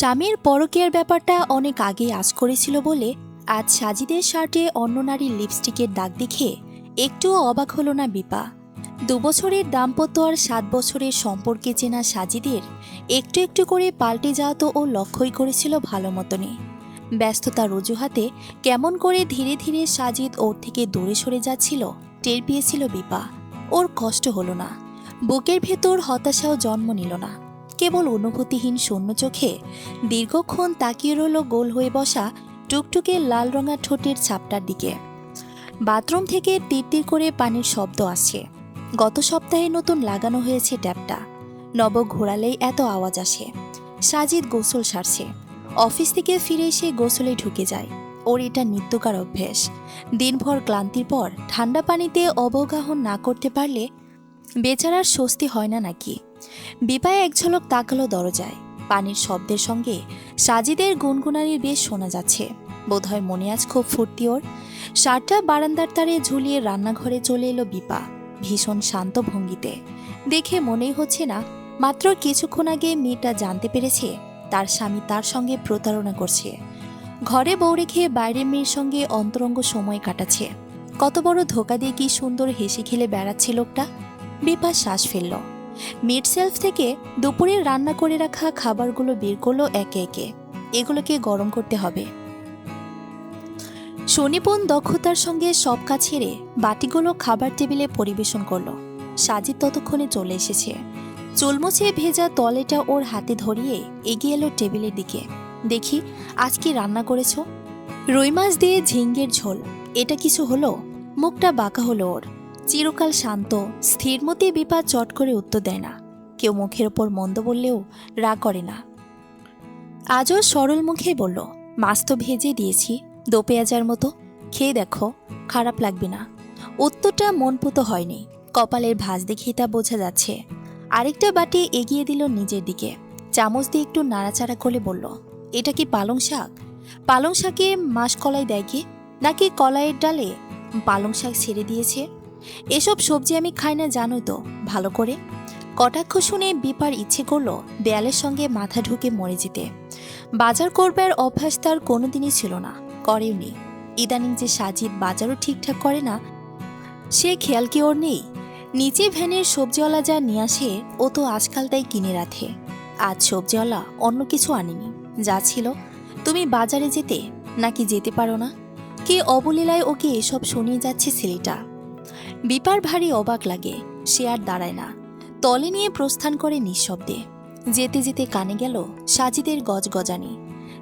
স্বামীর পরকীয়ার ব্যাপারটা অনেক আগেই আঁচ করেছিল বলে আজ সাজিদের শার্টে অন্য নারীর লিপস্টিকের দাগ দেখে একটুও অবাক হলো না বিপা। 2 বছরের দাম্পত্য আর 7 বছরের সম্পর্কে চেনা সাজিদের একটু একটু করে পাল্টে যাওয়া তো ও লক্ষ্যই করেছিল ভালো মতনই। ব্যস্ততার অজুহাতে কেমন করে ধীরে ধীরে সাজিদ ওর থেকে দূরে সরে যাচ্ছিল টের পেয়েছিল বিপা। ওর কষ্ট হলো না, বুকের ভেতর হতাশাও জন্ম নিল না। কেবল অনুভূতিহীন শূন্য চোখে দীর্ঘক্ষণ তাকিয়ে রইল গোল হয়ে বসা টুকটুকে লাল রঙা ঠোঁটের ছাপটার দিকে। বাথরুম থেকে তিরতির করে পানির শব্দ আসছে। গত সপ্তাহে নতুন লাগানো হয়েছে ট্যাপটা। নব ঘোরালেই এত আওয়াজ আসে। সাজিদ গোসল সারছে। অফিস থেকে ফিরে এসে গোসলে ঢুকে যায়। ওর এটা নিত্যকার অভ্যেস। দিনভর ক্লান্তির পর ঠান্ডা পানিতে অবগাহন না করতে পারলে বেচারার স্বস্তি হয় না নাকি। বিপায় এক ঝলক তাকালো দরজায়। পানির শব্দের সঙ্গে সাজিদের গুনগুনানির বেশ শোনা যাচ্ছে। বোধহয় মনে আজ খুব ফুর্তি ওর। শার্টটা বারান্দার তারে ঝুলিয়ে রান্নাঘরে চলে এলো বিপা, ভীষণ শান্ত ভঙ্গিতে। দেখে মনেই হচ্ছে না মাত্র কিছুক্ষণ আগে মেয়েটা জানতে পেরেছে তার স্বামী তার সঙ্গে প্রতারণা করছে। ঘরে বউ রেখে বাইরের মেয়ের সঙ্গে অন্তরঙ্গ সময় কাটাচ্ছে। কত বড় ধোকা দিয়ে কি সুন্দর হেসে খেলে বেড়াচ্ছে লোকটা। বিপা শ্বাস ফেলল। মিড সেলফ থেকে দুপুরে রান্না করে রাখা খাবারগুলো বের করলো একে একে। এগুলোকে গরম করতে হবে। সুনিপুণ দক্ষতার সঙ্গে সব কাজ ছেড়ে বাটিগুলো খাবার টেবিলে পরিবেশন করলো। সাজিদ ততক্ষণে চলে এসেছে। চুলমুছে ভেজা তলেটা ওর হাতে ধরিয়ে এগিয়ে এলো টেবিলের দিকে। দেখি আজ কি রান্না করেছ? রুই মাছ দিয়ে ঝিঙ্গের ঝোল। এটা কিছু হলো? মুখটা বাঁকা হলো ওর। চিরকাল শান্ত স্থিরমতি বিপা চট করে উত্তর দেয় না। কেউ মুখের ওপর মন্দ বললেও রাগ করে না। আজও সরল মুখে বলল, মাছ তো ভেজে দিয়েছি, দো পেঁয়াজার মতো, খেয়ে দেখো, খারাপ লাগবে না। উত্তরটা মনপুত হয়নি। কপালের ভাঁজ দেখেই তা বোঝা যাচ্ছে। আরেকটা বাটি এগিয়ে দিল নিজের দিকে। চামচ দিয়ে একটু নাড়াচাড়া করে বলল, এটা কি পালং শাক? পালং শাকে মাসকলাই দেয় কি? নাকি কলাইয়ের ডালে পালং শাক ছেড়ে দিয়েছে? এসব সবজি আমি খাই না জানোই তো ভালো করে। কটাক্ষ শুনে বিপার ইচ্ছে করলো দেয়ালের সঙ্গে মাথা ঢুকে মরে যেতে। বাজার করবার অভ্যাস তার কোনোদিনই ছিল না, করেওনি। ইদানিং যে সাজিদ বাজারও ঠিকঠাক করে না সে খেয়াল কি ওর নেই? নিচে ভ্যানের সবজিওয়ালা যা নিয়ে আসে ও তো আজকাল তাই কিনে রাখে। আজ সবজিওয়ালা অন্য কিছু আনেনি, যা ছিল। তুমি বাজারে যেতে নাকি যেতে পারো না? কে অবলীলায় ওকে এসব শুনিয়ে যাচ্ছে ছেলেটা। বিপার ভারী অবাক লাগে। সে আর দাঁড়ায় না, তলে নিয়ে প্রস্থান করে নিঃশব্দে। যেতে যেতে কানে গেল সাজিদের গজগজানি।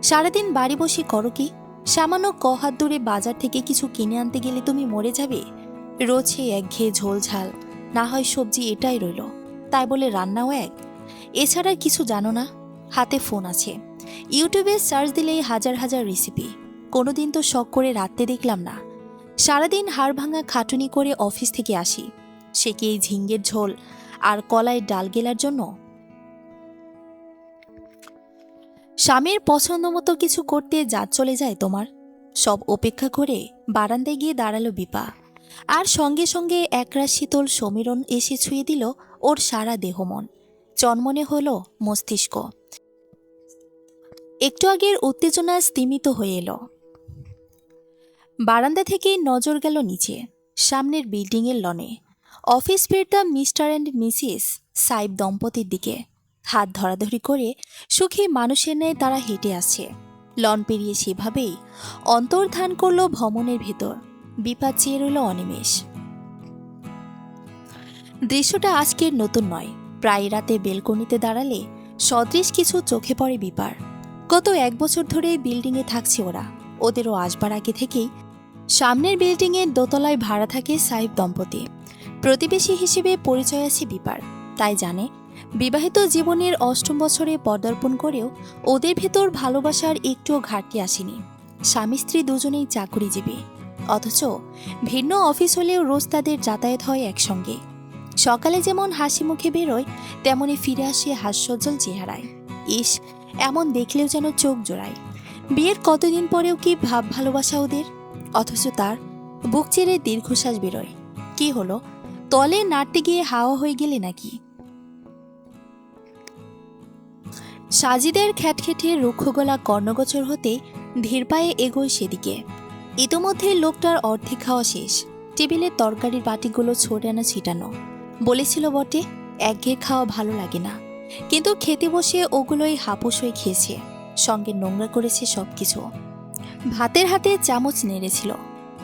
সারাদিন বাড়ি বসে করো কি? সামান্য হাত দূরে বাজার থেকে কিছু কিনে আনতে গেলে তুমি মরে যাবে। রোজ একঘেয়ে ঝোল ঝাল, না হয় সবজি এটাই রইল, তাই বলে রান্নাও এক। এছাড়া কিছু জানো না? হাতে ফোন আছে, ইউটিউবে সার্চ দিলেই হাজার হাজার রেসিপি। কোনোদিন তো শখ করে রাঁধতে দেখলাম না। সারাদিন হাড় ভাঙা খাটুনি করে অফিস থেকে আসি, সে কি এই ঝিঙ্গের ঝোল আর কলাইয়ের ডাল গেলার জন্য? স্বামীর পছন্দ মতো কিছু করতে জাত চলে যায় তোমার। সব উপেক্ষা করে বারান্দায় গিয়ে দাঁড়ালো বিপা। আর সঙ্গে সঙ্গে একরাশ শীতল সমীরণ এসে ছুঁয়ে দিল ওর সারা দেহ মন। চনমনে হলো মস্তিষ্ক। একটু আগের উত্তেজনা স্তিমিত হয়ে এলো। বারান্দা থেকেই নজর গেল নিচে, সামনের বিল্ডিংয়ের লনে। অফিস ফিরতাম মিস্টার অ্যান্ড মিসেস সাইব দম্পতির দিকে। হাত ধরাধরি করে সুখী মানুষের ন্যায় তারা হেঁটে আসছে। লন পেরিয়ে সেভাবেই অন্তর্ধান করল ভবনের ভেতর। বিপা চেয়ে রইল অনিমেষ। দৃশ্যটা আজকের নতুন নয়। প্রায় রাতে বেলকনিতে দাঁড়ালে সদৃশ কিছু চোখে পড়ে বিপার। গত 1 বছর ধরে বিল্ডিংয়ে থাকছে ওরা। ওদেরও আসবার আগে থেকেই সামনের বিল্ডিংয়ের দোতলায় ভাড়া থাকে সাইব দম্পতি। প্রতিবেশী হিসেবে পরিচয় আছে বিপার, তাই জানে বিবাহিত জীবনের 8ম বছরে পদার্পণ করেও ওদের ভেতর ভালোবাসার একটুও ঘাটতি আসেনি। স্বামী স্ত্রী দুজনেই চাকুরিজীবী, অথচ ভিন্ন অফিস হলেও রোজ তাদের যাতায়াত হয় একসঙ্গে। সকালে যেমন হাসি মুখে বেরোয়, তেমনি ফিরে আসে হাস্যোজ্জ্বল চেহারায়। ইস, এমন দেখলেও যেন চোখ জোড়ায়। বিয়ের কতদিন পরেও কি ভাব ভালোবাসা ওদের, অথচ তার বুক চেড়ে দীর্ঘশ্বাস বেরোয়। কি হলো, তলে নাড়তে গিয়ে হাওয়া হয়ে গেলে নাকি? সাজিদের খ্যাটখেটে রুক্ষ গলা কর্ণগোচর হতে ধীর পায়ে এগোয় সেদিকে। ইতোমধ্যে লোকটার অর্ধেক খাওয়া শেষ। টেবিলের তরকারির বাটিগুলো ছড়ানো ছিটানো। বলেছিল বটে, একঘেয়ে খাওয়া ভালো লাগে না, কিন্তু খেতে বসে ওগুলোই হাপুস হয়ে খেয়েছে, সঙ্গে নোংরা করেছে সবকিছু। ভাতের হাতে চামচ নেড়েছিল,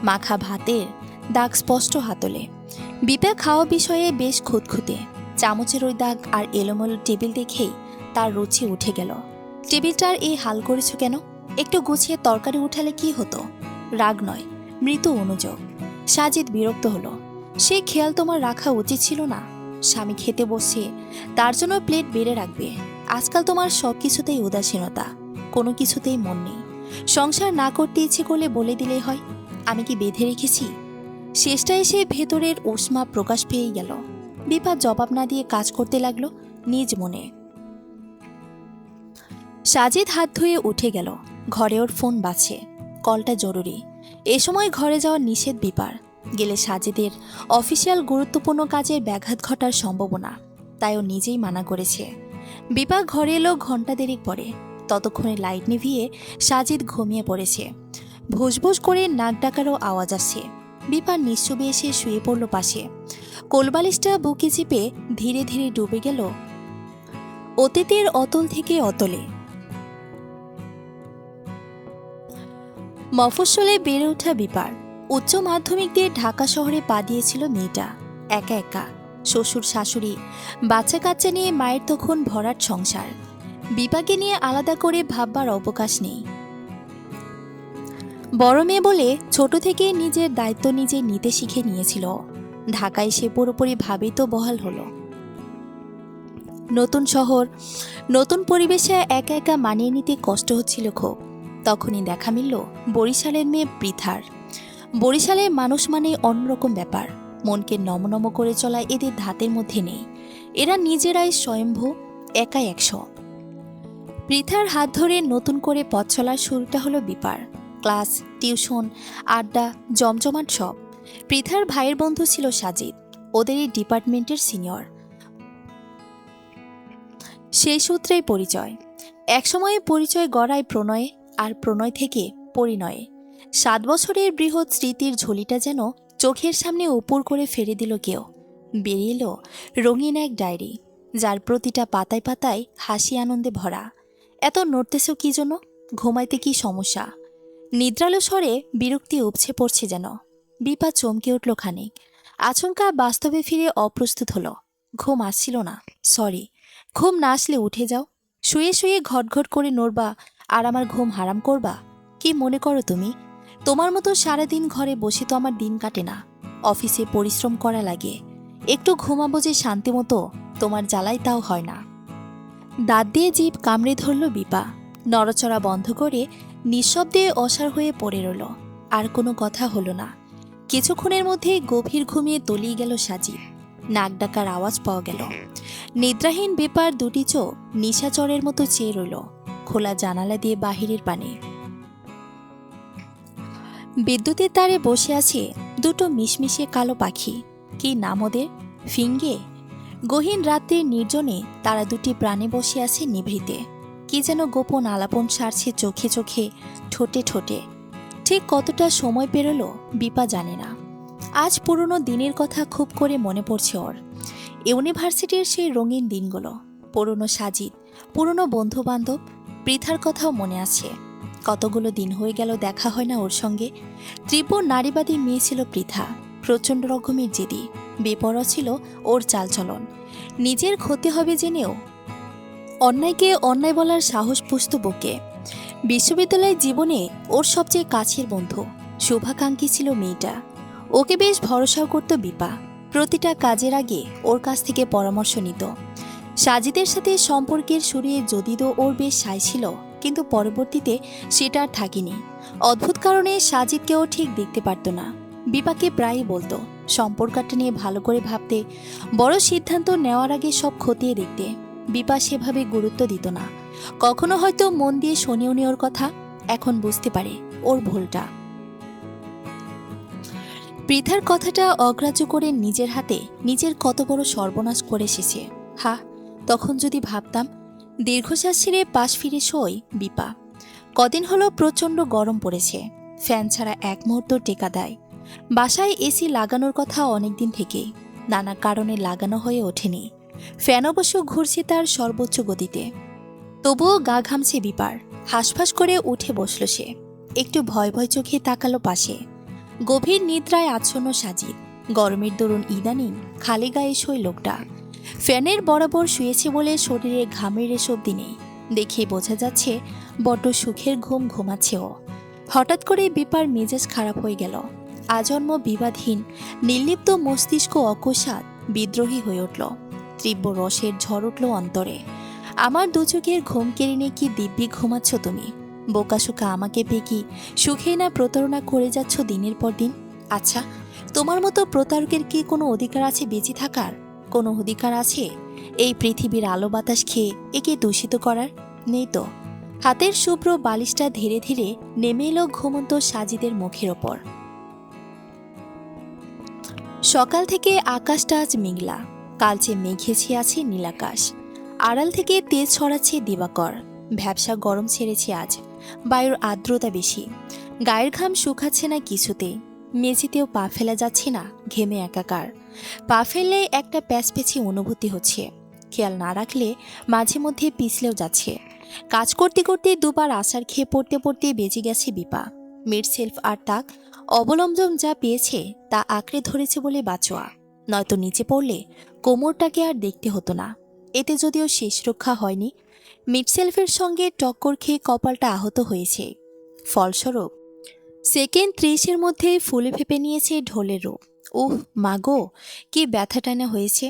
মাখা ভাতের দাগ স্পষ্ট হাতলে। বিপা খাওয়া বিষয়ে বেশ খুঁতখুঁতে। চামচের ওই দাগ আর এলোমেলো টেবিল দেখেই তার রুচি উঠে গেল। টেবিলটার এই হাল করেছ কেন? একটু গুছিয়ে তরকারি উঠালে কি হতো? রাগ নয়, মৃদু অনুযোগ। সাজিদ বিরক্ত হলো। সেই খেয়াল তোমার রাখা উচিত ছিল না? স্বামী খেতে বসে, তার জন্য প্লেট বেড়ে রাখবে। আজকাল তোমার সব কিছুতেই উদাসীনতা, কোনো কিছুতেই মন নেই। সংসার না করতে ইচ্ছে করলে বলে দিলেই হয়। আমি কি বেঁধে রেখেছি? শেষটা এসে ভেতরের উষ্মা প্রকাশ পেয়েই গেল। বিপা জবাব না দিয়ে কাজ করতে লাগলো নিজ মনে। সাজিদ হাত ধুয়ে উঠে গেল। ঘরে ওর ফোন বাজছে, কলটা জরুরি। এ সময় ঘরে যাওয়ার নিষেধ বিপার। গেলে সাজিদের অফিসিয়াল গুরুত্বপূর্ণ কাজের ব্যাঘাত ঘটার সম্ভাবনা, তাই ও নিজেই মানা করেছে। বিপা ঘরে এলো ঘণ্টা দেরিক পরে। ততক্ষণে লাইট নিভিয়ে সাজিদ ঘুমিয়ে পড়েছে। ভুসভুস করে নাক ডাকারও আওয়াজ আসছে। বিপা নিশ্চুপে এসে শুয়ে পড়ল পাশে। কোলবালিশটা বুকে চেপে ধীরে ধীরে ডুবে গেল অতীতের অতল থেকে অতলে। মফস্বলে বেড়ে ওঠা বিপার। উচ্চ মাধ্যমিক দিয়ে ঢাকা শহরে পা দিয়েছিল মেয়েটা, একা একা। শ্বশুর শাশুড়ি, বাচ্চা কাচ্চা নিয়ে মায়ের তখন ভরাট সংসার। বিপাকে নিয়ে আলাদা করে ভাববার অবকাশ নেই। বড় মেয়ে বলে ছোট থেকে নিজের দায়িত্ব নিজে নিতে শিখে নিয়েছিল। ঢাকায় সে পুরোপুরি ভাবেই তো বহাল হলো। নতুন শহর, নতুন পরিবেশে একা একা মানিয়ে নিতে কষ্ট হচ্ছিল খুব। তখনই দেখা মিলল বরিশালের মেয়ে পৃথার। বরিশালের মানুষ মানে অন্যরকম ব্যাপার। মনকে নমনম করে চলা এদের ধাতের মধ্যে নেই। এরা নিজেরাই স্বয়ম্ভু, একাই একশো। পৃথার হাত ধরে নতুন করে পথ চলার শুরুটা হলো বিপার। ক্লাস, টিউশন, আড্ডা, জমজমাট সব। পৃথার ভাইয়ের বন্ধু ছিল সাজিদ, ওদের এই ডিপার্টমেন্টের সিনিয়র। সেই সূত্রেই পরিচয়। একসময়ে পরিচয় গড়ায় প্রণয়ে, আর প্রণয় থেকে পরিণয়ে। 7 বছরের বৃহৎ স্মৃতির ঝুলিটা যেন চোখের সামনে উপর করে ফেলে দিল কেউ। বেরিয়ে এলো রঙিন এক ডায়েরি, যার প্রতিটা পাতায় পাতায় হাসি আনন্দে ভরা। এত নড়তেছ কি জন্য? ঘুমাইতে কি সমস্যা? নিদ্রালো স্বরে বিরক্তি উপছে পড়ছে যেন। বিপা চমকে উঠল খানিক। আচমকা বাস্তবে ফিরে অপ্রস্তুত হলো। ঘুম আসছিল না। সরি, ঘুম না আসলে উঠে যাও। শুয়ে শুয়ে ঘটঘট করে নড়বা আর আমার ঘুম হারাম করবা? কি মনে করো তুমি? তোমার মতো সারাদিন ঘরে বসে তো আমার দিন কাটে না। অফিসে পরিশ্রম করা লাগে, একটু ঘুমাবো যে শান্তি মতো, তোমার জ্বালাই তাও হয় না। দাঁত দিয়ে জিভ কামড়ে ধরল বিপা। নড়াচড়া বন্ধ করে নিঃশব্দে অসাড় হয়ে পড়ে রইল। আর কোনো কথা হলো না। কিছুক্ষণের মধ্যে গভীর ঘুমিয়ে তলিয়ে গেল সাজিদ। নাক ডাকার আওয়াজ পাওয়া গেল। নিদ্রাহীন বেপার দুটি চোখ নিশাচরের মতো চেয়ে রইল খোলা জানালা দিয়ে বাহিরের পানে। বিদ্যুতের তারে বসে আছে দুটো মিশমিশে কালো পাখি। কি নাম ওদের? ফিঙ্গে? গহীন রাত্রির নির্জনে তারা দুটি প্রাণে বসে আছে নিভৃতে। কি যেন গোপন আলাপন সারছে চোখে চোখে, ঠোঁটে ঠোঁটে। ঠিক কতটা সময় পেরোলো বিপা জানে না। আজ পুরনো দিনের কথা খুব করে মনে পড়ছে ওর। ইউনিভার্সিটির সেই রঙিন দিনগুলো, পুরনো সাজিদ, পুরনো বন্ধু বান্ধব। পৃথার কথাও মনে আছে। কতগুলো দিন হয়ে গেল দেখা হয় না ওর সঙ্গে। তীব্র নারীবাদী মেয়ে ছিল পৃথা। প্রচণ্ড রকমের জেদি, বেপরোয়া ছিল ওর চালচলন। নিজের ক্ষতি হবে জেনেও অন্যায়কে অন্যায় বলার সাহস পুষত বুকে। বিশ্ববিদ্যালয় জীবনে ওর সবচেয়ে কাছের বন্ধু, শুভাকাঙ্ক্ষী ছিল মেয়েটা। ওকে বেশ ভরসাও করত বিপা। প্রতিটা কাজের আগে ওর কাছ থেকে পরামর্শ নিত। সাজিদের সাথে সম্পর্কের শুরুতে যদিও ওর বেশ সায় ছিল, কিন্তু পরবর্তীতে সেটা আর থাকেনি। অদ্ভুত কারণে সাজিদকেও ঠিক দেখতে পারত না। বিপাকে প্রায়ই বলতো সম্পর্কটা নিয়ে ভালো করে ভাবতে, বড় সিদ্ধান্ত নেওয়ার আগে সব খতিয়ে দেখতে। বিপা সেভাবে গুরুত্ব দিত না। কখনো হয়তো মন দিয়ে শোনেও নি ওর কথা। এখন বুঝতে পারে ওর ভুলটা। পৃথার কথাটা অগ্রাহ্য করে নিজের হাতে নিজের কত বড় সর্বনাশ করে এসেছে। তখন যদি ভাবতাম দীর্ঘশ্বাস ছেড়ে পাশ ফিরে শোয় বিপা। কদিন হলো প্রচণ্ড গরম পড়েছে, ফ্যান ছাড়া এক মুহূর্ত টেকা দেয়। বাসায় এসি লাগানোর কথা অনেকদিন থেকেই, নানা কারণে লাগানো হয়ে ওঠেনি। ফ্যান অবশ্য ঘুরছে তার সর্বোচ্চ গতিতে, তবুও গা ঘামছে বিপার। হাঁসফাঁস করে উঠে বসল সে, একটু ভয় ভয় চোখে তাকালো পাশে। গভীর নিদ্রায় আচ্ছন্ন সাজিদ। গরমের দরুন ইদানিং খালি গায়ে শোয় লোকটা। ফ্যানের বরাবর শুয়েছে বলে শরীরে ঘামের রেশব দিনেই দেখে বোঝা যাচ্ছে বড্ড সুখের ঘুম ঘুমাচ্ছে ও। হঠাৎ করে বিপার মেজাজ খারাপ হয়ে গেল। আজন্ম বিবাদহীন নির্লিপ্ত মস্তিষ্ক অকস্মাৎ বিদ্রোহী হয়ে উঠল। তীব্র রসের ঝড় উঠল অন্তরে। আমার দু চোখের ঘুম কেড়ে নিয়ে কি দিব্যি ঘুমাচ্ছ তুমি? বোকাশোকা আমাকে পেয়ে কি সুখে না প্রতারণা করে যাচ্ছ দিনের পর দিন? আচ্ছা, তোমার মতো প্রতারকের কি কোনো অধিকার আছে বেঁচে থাকার? কোনো অধিকার আছে এই পৃথিবীর আলো বাতাস খেয়ে একে দূষিত করার? নেই তো। হাতের শুভ্র বালিশটা ধীরে ধীরে নেমে এলো ঘুমন্ত সাজিদের মুখের ওপর। সকাল থেকে আকাশটা আজ মেঘলা, কালচে মেঘে ছেয়ে আছে নীলাকাশ। আড়াল থেকে তেজ ছড়াচ্ছে দিবাকর। ভ্যাবসা গরম ছেড়েছে আজ, বায়ুর আর্দ্রতা বেশি। গায়ের ঘাম শুকাচ্ছে না কিছুতেই। মেঝেতেও পা ফেলা যাচ্ছে না, ঘেমে একাকার। পা ফেললে একটা প্যাচপ্যাচি অনুভূতি হচ্ছে, খেয়াল না রাখলে মাঝে মধ্যে পিছলেও যাচ্ছে। কাজ করতে করতে দুবার আছাড় খেয়ে পড়তে পড়তে বেজে গেছে বিপা। মিড সেলফ আর তাক অবলম্বন যা পেয়েছে তা আঁকড়ে ধরেছে বলে বাঁচোয়া, নয়তো নিচে পড়লে কোমরটাকে আর দেখতে হতো না। এতে যদিও শেষ রক্ষা হয়নি, মিডসেলফের সঙ্গে টক্কর খেয়ে কপালটা আহত হয়েছে। ফলস্বরূপ সেকেন্ড 30-এর মধ্যে ফুলে ফেপে নিয়েছে ঢোলের রূপ। উহ মাগো, কি ব্যথা টানা হয়েছে!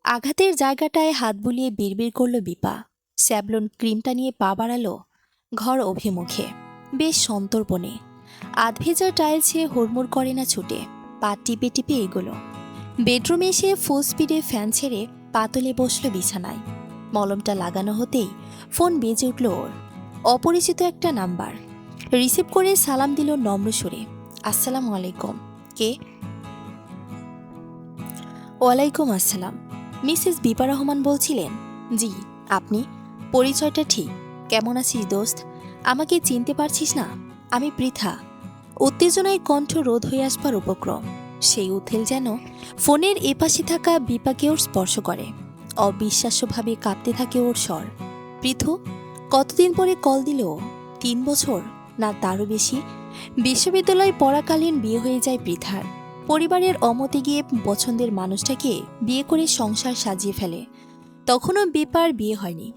আঘাতের জায়গাটায় হাত বুলিয়ে বিড়বিড় করল বিপা। স্যাভলন ক্রিমটা নিয়ে পা বাড়ালো ঘর অভিমুখে, বেশ সন্তর্পণে। আধভেজা টাইলসে হুড়মুড় করে না ছুটে, পা টিপে টিপে এগোলো। বেডরুমে এসে ফুল স্পিডে ফ্যান ছেড়ে পাতলে বসল বিছানায়। মলমটা লাগানো হতেই ফোন বেজে উঠল ওর। অপরিচিত একটা নাম্বার। রিসিভ করে সালাম দিল নম্র সুরে, আসসালামু আলাইকুম। কে? ওয়ালাইকুম আসসালাম। মিসেস বিপা রহমান বলছিলেন? জি, আপনি? পরিচয়টা ঠিক। কেমন আছিস দোস্ত? আমাকে চিনতে পারছিস না? আমি পৃথা। উত্তেজনায় কণ্ঠ রোধ হয়ে আসবার উপক্রম। সেই উথেল যেন ফোনের এপাশে থাকা বিপাকেও স্পর্শ করে। অবিশ্বাস্যভাবে কাঁপতে থাকে ওর স্বর। পৃথু, কতদিন পরে কল দিল? 3 বছর না তারও বেশি। বিশ্ববিদ্যালয় পড়াকালীন বিয়ে হয়ে যায় পৃথার। পরিবারের অমতে গিয়ে পছন্দের মানুষটাকে বিয়ে করে সংসার সাজিয়ে ফেলে। তখনও বিপার বিয়ে হয়নি।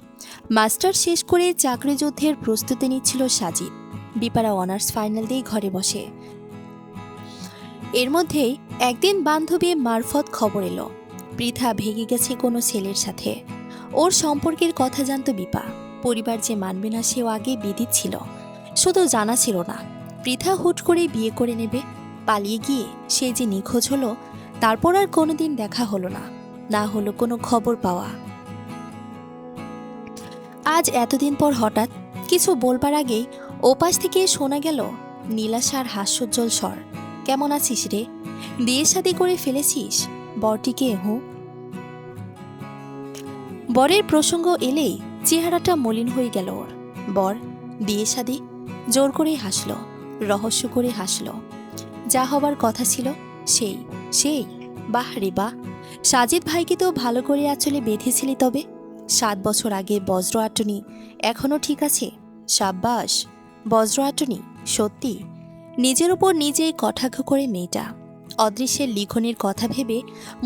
মাস্টার শেষ করে চাকরি যুদ্ধের প্রস্তুতি নিচ্ছিল সাজিদ। বিপারা অনার্স ফাইনাল দিয়ে ঘরে বসে। এর মধ্যেই একদিন বান্ধবী মারফত খবর এলো পৃথা ভেগে গেছে কোনো ছেলের সাথে। ওর সম্পর্কের কথা জানতো বিপা। পরিবার যে মানবে না সেও আগে বিদিত ছিল, শুধু জানা ছিল না পৃথা হুট করে বিয়ে করে নেবে। পালিয়ে গিয়ে সে যে নিখোঁজ হলো, তারপর আর কোনোদিন দেখা হলো না, না হলো কোনো খবর পাওয়া। আজ এতদিন পর হঠাৎ কিছু বলবার আগেই ওপাশ থেকে শোনা গেল নীলাশার হাস্যোজ্জ্বল স্বর, কেমন আছিস রে? বিয়ে শাদী করে ফেলেছিস? বরটিকে? হুঁ। বরের প্রসঙ্গ এলেই চেহারাটা মলিন হয়ে গেল ওর। বর? বিয়ে শাদী? জোর করে হাসল, রহস্য করে হাসল। যা হবার কথা ছিল সেই সেই বাহ রে বাহ! সাজিদ ভাইকে তো ভালো করে আঁচলে বেঁধেছিলি তবে। 7 বছর আগে বজ্র আটনি এখনও ঠিক আছে? সাব্বাস, বজ্র আটনি সত্যি। নিজের উপর নিজেই কটাক্ষ করে মেয়েটা। অদৃশ্যের লিখনের কথা ভেবে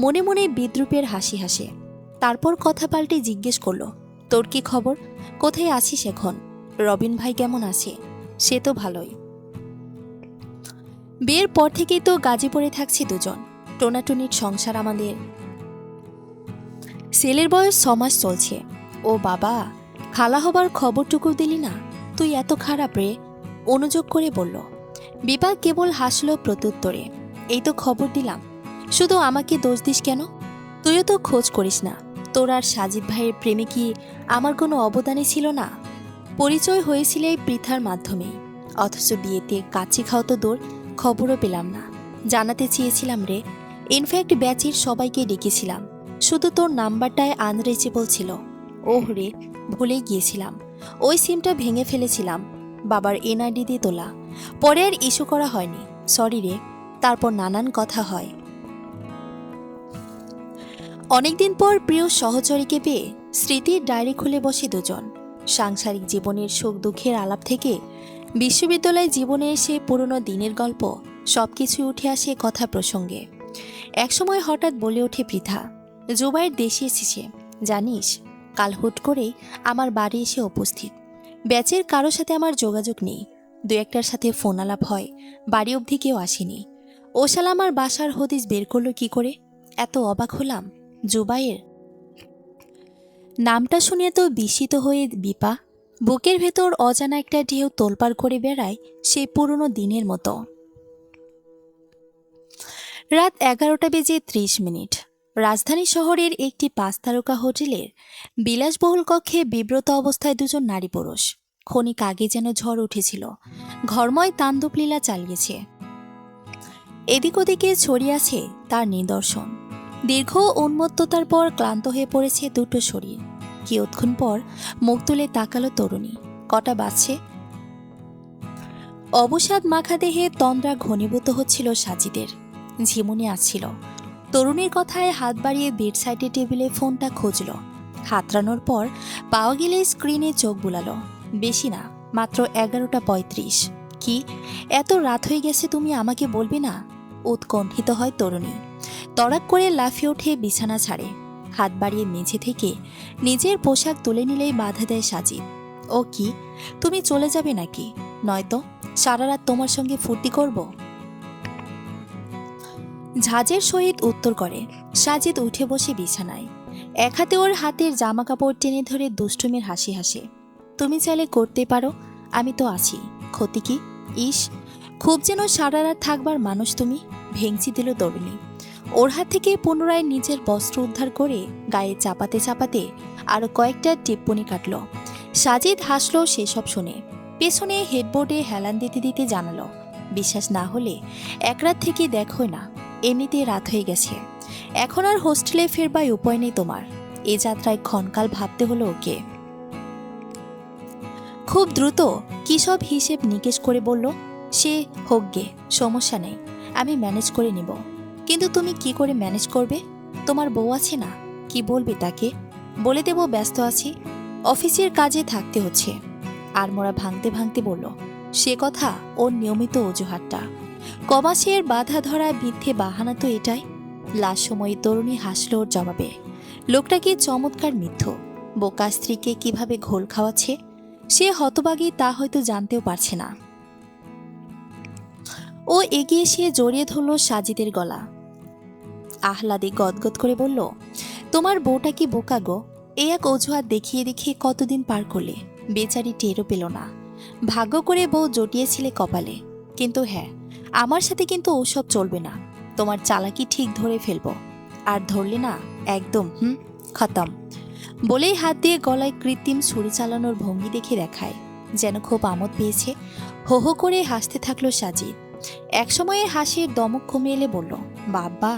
মনে মনে বিদ্রুপের হাসি হাসে। তারপর কথা পাল্টে জিজ্ঞেস করল, তোর কি খবর? কোথায় আছিস এখন? রবিন ভাই কেমন আছে? সে তো ভালোই। বিয়ের পর থেকেই তো গাজীপুরে থাকছি দুজন। টোনাটুনির সংসার আমাদের। ছেলের বয়স 6 মাস চলছে। ও বাবা, খালা হবার খবরটুকু দিলি না? তুই এত খারাপ রে, অনুযোগ করে বলল। বিপা কেবল হাসল প্রত্যুত্তরে, এই তো খবর দিলাম, শুধু আমাকে দোষ দিস কেন? তুইও তো খোঁজ করিস না। তোর আর সাজিদ ভাইয়ের প্রেমে কি আমার কোনো অবদানই ছিল না? পরিচয় হয়েছিল এই পৃথার মাধ্যমেই, অথচ বিয়েতে কাচ্চি খাও তো দূর, খবরও পেলাম না। জানাতে চেয়েছিলাম রে, ইনফ্যাক্ট ব্যাচের সবাইকে ডেকেছিলাম, শুধু তোর নাম্বারটায় আনরিচেবল ছিল। ওহ রে, ভুলেই গিয়েছিলাম। ওই সিমটা ভেঙে ফেলেছিলাম, বাবার এনআইডি দিয়ে তোলা। পরে আর ইস্যু করা হয়নি, সরি রে। তারপর নানান কথা হয়। অনেকদিন পর প্রিয় সহচরীকে পেয়ে স্মৃতির ডায়েরি খুলে বসে দুজন। সাংসারিক জীবনের সুখ দুঃখের আলাপ থেকে বিশ্ববিদ্যালয় জীবনের সে পুরনো দিনের গল্প সবকিছু উঠে আসে কথা প্রসঙ্গে। একসময় হঠাৎ বলে ওঠে পৃথা, জুবাইর দেশে এসেছে জানিস। কাল হুট করেই আমার বাড়ি এসে উপস্থিত। ব্যাচের কারোর সাথে আমার যোগাযোগ নেই, দু একটার সাথে ফোন আলাপ হয়, বাড়ি অবধি কেউ আসেনি। ও শালা আমার বাসার হদিস বের করলো কি করে? এত অবাক হলাম। জুবাইর নামটা শুনে তো বিস্মিত হয়ে বিপা বুকের ভেতর অজানা একটা ঢেউ তোলপাড় করে বেড়ায় সেই পুরনো দিনের মতো। রাত 11:30। রাজধানী শহরের একটি 5 তারকা হোটেলের বিলাসবহুল কক্ষে বিব্রত অবস্থায় দুজন নারী পুরুষ। ক্ষণিক আগে যেন ঝড় উঠেছিল, ঘরময় তাণ্ডব লীলা চালিয়েছে। এদিক ওদিকে ছড়িয়ে আছে তার নিদর্শন। দীর্ঘ উন্মত্ততার পর ক্লান্ত হয়ে পড়েছে দুটো শরীর। কিয়ৎক্ষণ পর মুখ তুলে তাকালো তরুণী। কটা বাজছে? অবসাদ মাখা দেহে তন্দ্রা ঘনীভূত হচ্ছিল সাজিদের। ঝিমুনি আসছিল। তরুণীর কথায় হাত বাড়িয়ে বেড সাইডে টেবিলে ফোনটা খুঁজল। হাতড়ানোর পর পাওয়া গেলে স্ক্রিনে চোখ বুলালো। বেশি না, মাত্র 11:35। কি এত রাত হয়ে গেছে, তুমি আমাকে বলবে না? উৎকণ্ঠিত হয় তরুণী। তড়াক করে লাফিয়ে ওঠে, বিছানা ছাড়ে। হাত বাড়িয়ে মেঝে থেকে নিজের পোশাক তুলে নিলেই বাধা দেয় সাজিদ। ও কি, তুমি চলে যাবে নাকি? নয়তো সারা রাত তোমার সঙ্গে ফুর্তি করব? ঝাঁজের সহিত উত্তর করে। সাজিদ উঠে বসে বিছানায়, এক হাতে ওর হাতের জামা কাপড় টেনে ধরে দুষ্টুমির হাসি হাসে। তুমি চাইলে করতে পারো, আমি তো আছি, ক্ষতি কি? ইস, খুব যেন সারা রাত থাকবার মানুষ তুমি। ভেঙচি দিল তরুণী। ওর হাত থেকে পুনরায় নিজের বস্ত্র উদ্ধার করে গায়ে চাপাতে চাপাতে আরো কয়েকটা টিপ্পনি কাটল। সাজিদ হাসলো সেসব শুনে। পেছনে হেডবোর্ডে হেলান দিতে দিতে জানালো, বিশ্বাস না হলে এক রাত থেকে দেখোই না, এমনিতে রাত হয়ে গেছে। এখন আর হোস্টেলে ফেরবার উপায় নেই তোমার। এ যাত্রায় ক্ষণকাল ভাবতে হলো ওকে। খুব দ্রুত কী সব হিসেব নিকেশ করে বলল, সে হোক গে, সমস্যা নেই, আমি ম্যানেজ করে নিব। কিন্তু তুমি কি করে ম্যানেজ করবে? তোমার বউ আছে না, কি বলবে তাকে? বলে দেব ব্যস্ত আছি, অফিসের কাজে থাকতে হচ্ছে। আর মোড়া ভাঙতে ভাঙতে বলল, সে কথা ওর নিয়মিত অজুহাতটা। কমাসের বাধা ধরা মিথ্যে বাহানা তো এটাই। লাশ সময়ে তরুণী হাসল ওর জবাবে। লোকটা কি চমৎকার মিথ্যু, বোকা স্ত্রীকে কিভাবে ঘোল খাওয়াচ্ছে। সে হতবাগী তা হয়তো জানতেও পারছে না। ও এগিয়ে এসে জড়িয়ে ধরল সাজিদের গলা। আহ্লাদে গদগদ করে বলল, তোমার বউটা কি বোকা গো? এই এক অজুহাত দেখিয়ে দেখিয়ে কতদিন পার করলে, বেচারি টেরও পেল না। ভাগ্য করে বউ জটিয়েছিলে কপালে। কিন্তু হ্যাঁ, আমার সাথে কিন্তু ওসব চলবে না। তোমার চালাকি ঠিক ধরে ফেলবো, আর ধরলে না একদম খতম। বলেই হাত দিয়ে গলায় কৃত্রিম ছুরি চালানোর ভঙ্গি দেখে দেখায়, যেন খুব আমোদ পেয়েছে। হো হো করে হাসতে থাকলো সাজিদ। একসময়ে হাসির দমক কমে এলে বলল, বাবা,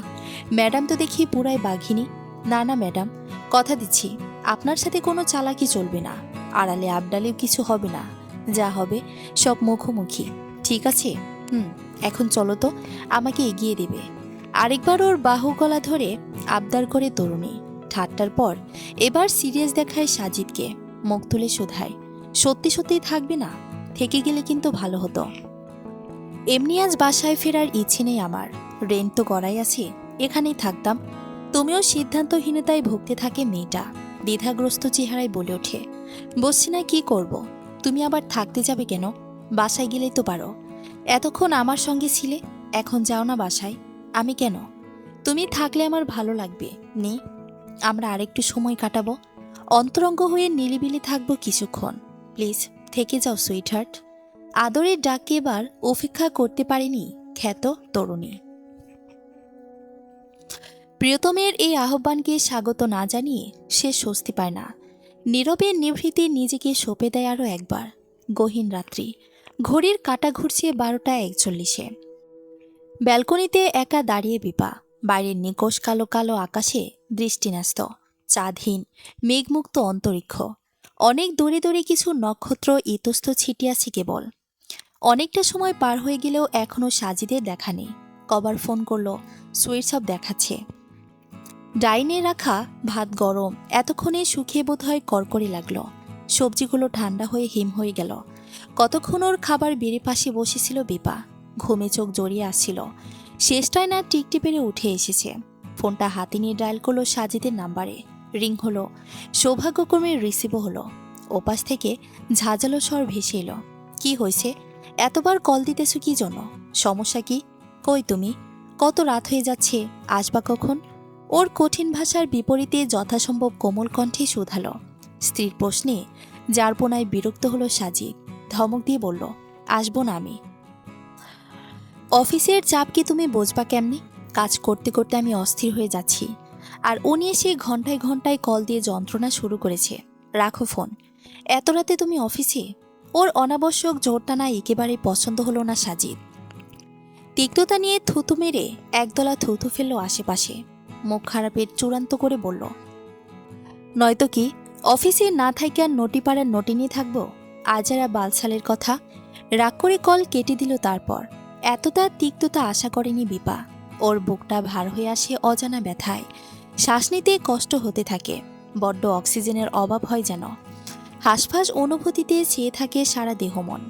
ম্যাডাম তো দেখি পুরাই বাঘিনী। না না ম্যাডাম, কথা দিচ্ছি আপনার সাথে কোনো চালাকি চলবে না, আড়ালে আবডালেও কিছু হবে না, যা হবে সব মুখোমুখি, ঠিক আছে? এখন চলো তো, আমাকে এগিয়ে দেবে। আরেকবার ওর বাহু গলা ধরে আবদার করে তরুণী। ঠাট্টার পর এবার সিরিয়াস দেখায় সাজিদকে। মুখ তুলে শোধায়, সত্যি সত্যিই থাকবে না? থেকে গেলে কিন্তু ভালো হতো। এমনি আজ বাসায় ফেরার ইচ্ছে নেই আমার, রেন্ট তো গড়াই আছে, এখানেই থাকতাম। তুমিও সিদ্ধান্তহীনতায় ভুগতে থাকে মেয়েটা দ্বিধাগ্রস্ত চেহারায় বলে ওঠে। বসছি না, কি করব? তুমি আবার থাকতে যাবে কেন? বাসায় গেলেই তো পারো। এতক্ষণ আমার সঙ্গে ছিলে, এখন যাও না বাসায়। আমি কেন? তুমি থাকলে আমার ভালো লাগবে। নে, আমরা আরেকটু সময় কাটাবো, অন্তরঙ্গ হয়ে নিলিবিলি থাকবো কিছুক্ষণ। প্লিজ থেকে যাও সুইটহার্ট। আদরের ডাকে এবার উপেক্ষা করতে পারেনি খ্যাত তরুণী। প্রিয়তমের এই আহ্বানকে স্বাগত না জানিয়ে সে স্বস্তি পায় না। নীরবে নিভৃতে নিজেকে সঁপে দেয় আরও একবার। গহীন রাত্রি, ঘড়ির কাঁটা ঘুরছে 12:41। ব্যালকনিতে একা দাঁড়িয়ে বিপা। বাইরের নিকোষ কালো কালো আকাশে দৃষ্টিন্যস্ত। চাঁদহীন মেঘমুক্ত অন্তরিক্ষ, অনেক দূরে দূরে কিছু নক্ষত্র ইতস্ত ছিটিয়াছে কেবল। অনেকটা সময় পার হয়ে গেলেও এখনো সাজিদের দেখা নেই। কবার ফোন করলো, সুইচ অফ দেখাচ্ছে। ডাইনে রাখা ভাত গরম, এতক্ষণে শুকিয়ে বোধহয় কড়কড়ি লাগলো। সবজিগুলো ঠান্ডা হয়ে হিম হয়ে গেল। কতক্ষণ ওর খাবার বেড়ে পাশে বসেছিল বিপা। ঘুমে চোখ জড়িয়ে আসছিল। শেষটায় না টিকটি পেরে উঠে এসেছে। ফোনটা হাতে নিয়ে ডায়াল করলো সাজিদের নাম্বারে। রিং হলো, সৌভাগ্যক্রমে রিসিভও হলো। ওপাশ থেকে ঝাঁঝালো স্বর ভেসে এলো। কি হয়েছে? এতবার কল দিতেছ কি জন্য? সমস্যা কি? কই তুমি? কত রাত হয়ে যাচ্ছে, আসবা কখন? ওর কঠিন ভাষার বিপরীতে যথাসম্ভব কোমল কণ্ঠে শুধালো। স্ত্রীর প্রশ্নে যারপোনায় বিরক্ত হলো সাজিদ। ধমক দিয়ে বলল, আসবো না আমি। অফিসের চাপ কি তুমি বুঝবা কেমনি? কাজ করতে করতে আমি অস্থির হয়ে যাচ্ছি। আর উনি এসে ঘন্টায় ঘন্টায় কল দিয়ে যন্ত্রণা শুরু করেছে। রাখো ফোন। এত রাতে তুমি অফিসে? ওর অনাবশ্যক জোরটানা একেবারে পছন্দ হলো না সাজিদ। তিক্ততা নিয়ে থুতু মেরে একদলা থুতু ফেললো আশেপাশে। মুখ খারাপের চূড়ান্ত করে বলল, নয়তো কি অফিসে না থাইকা নটিপাড়ার নটি নিয়ে থাকবো? আজারা বালছালের কথা। রাগ করে কল কেটে দিল। তারপর এতটা তিক্ততা আশা করেনি বিপা। ওর বুকটা ভার হয়ে আসে অজানা ব্যথায়। শ্বাস নিতে কষ্ট হতে থাকে। বড্ড অক্সিজেনের অভাব হয় যেন। হাঁসফাঁস অনুভূতিতে চেয়ে থাকে সারা দেহমন।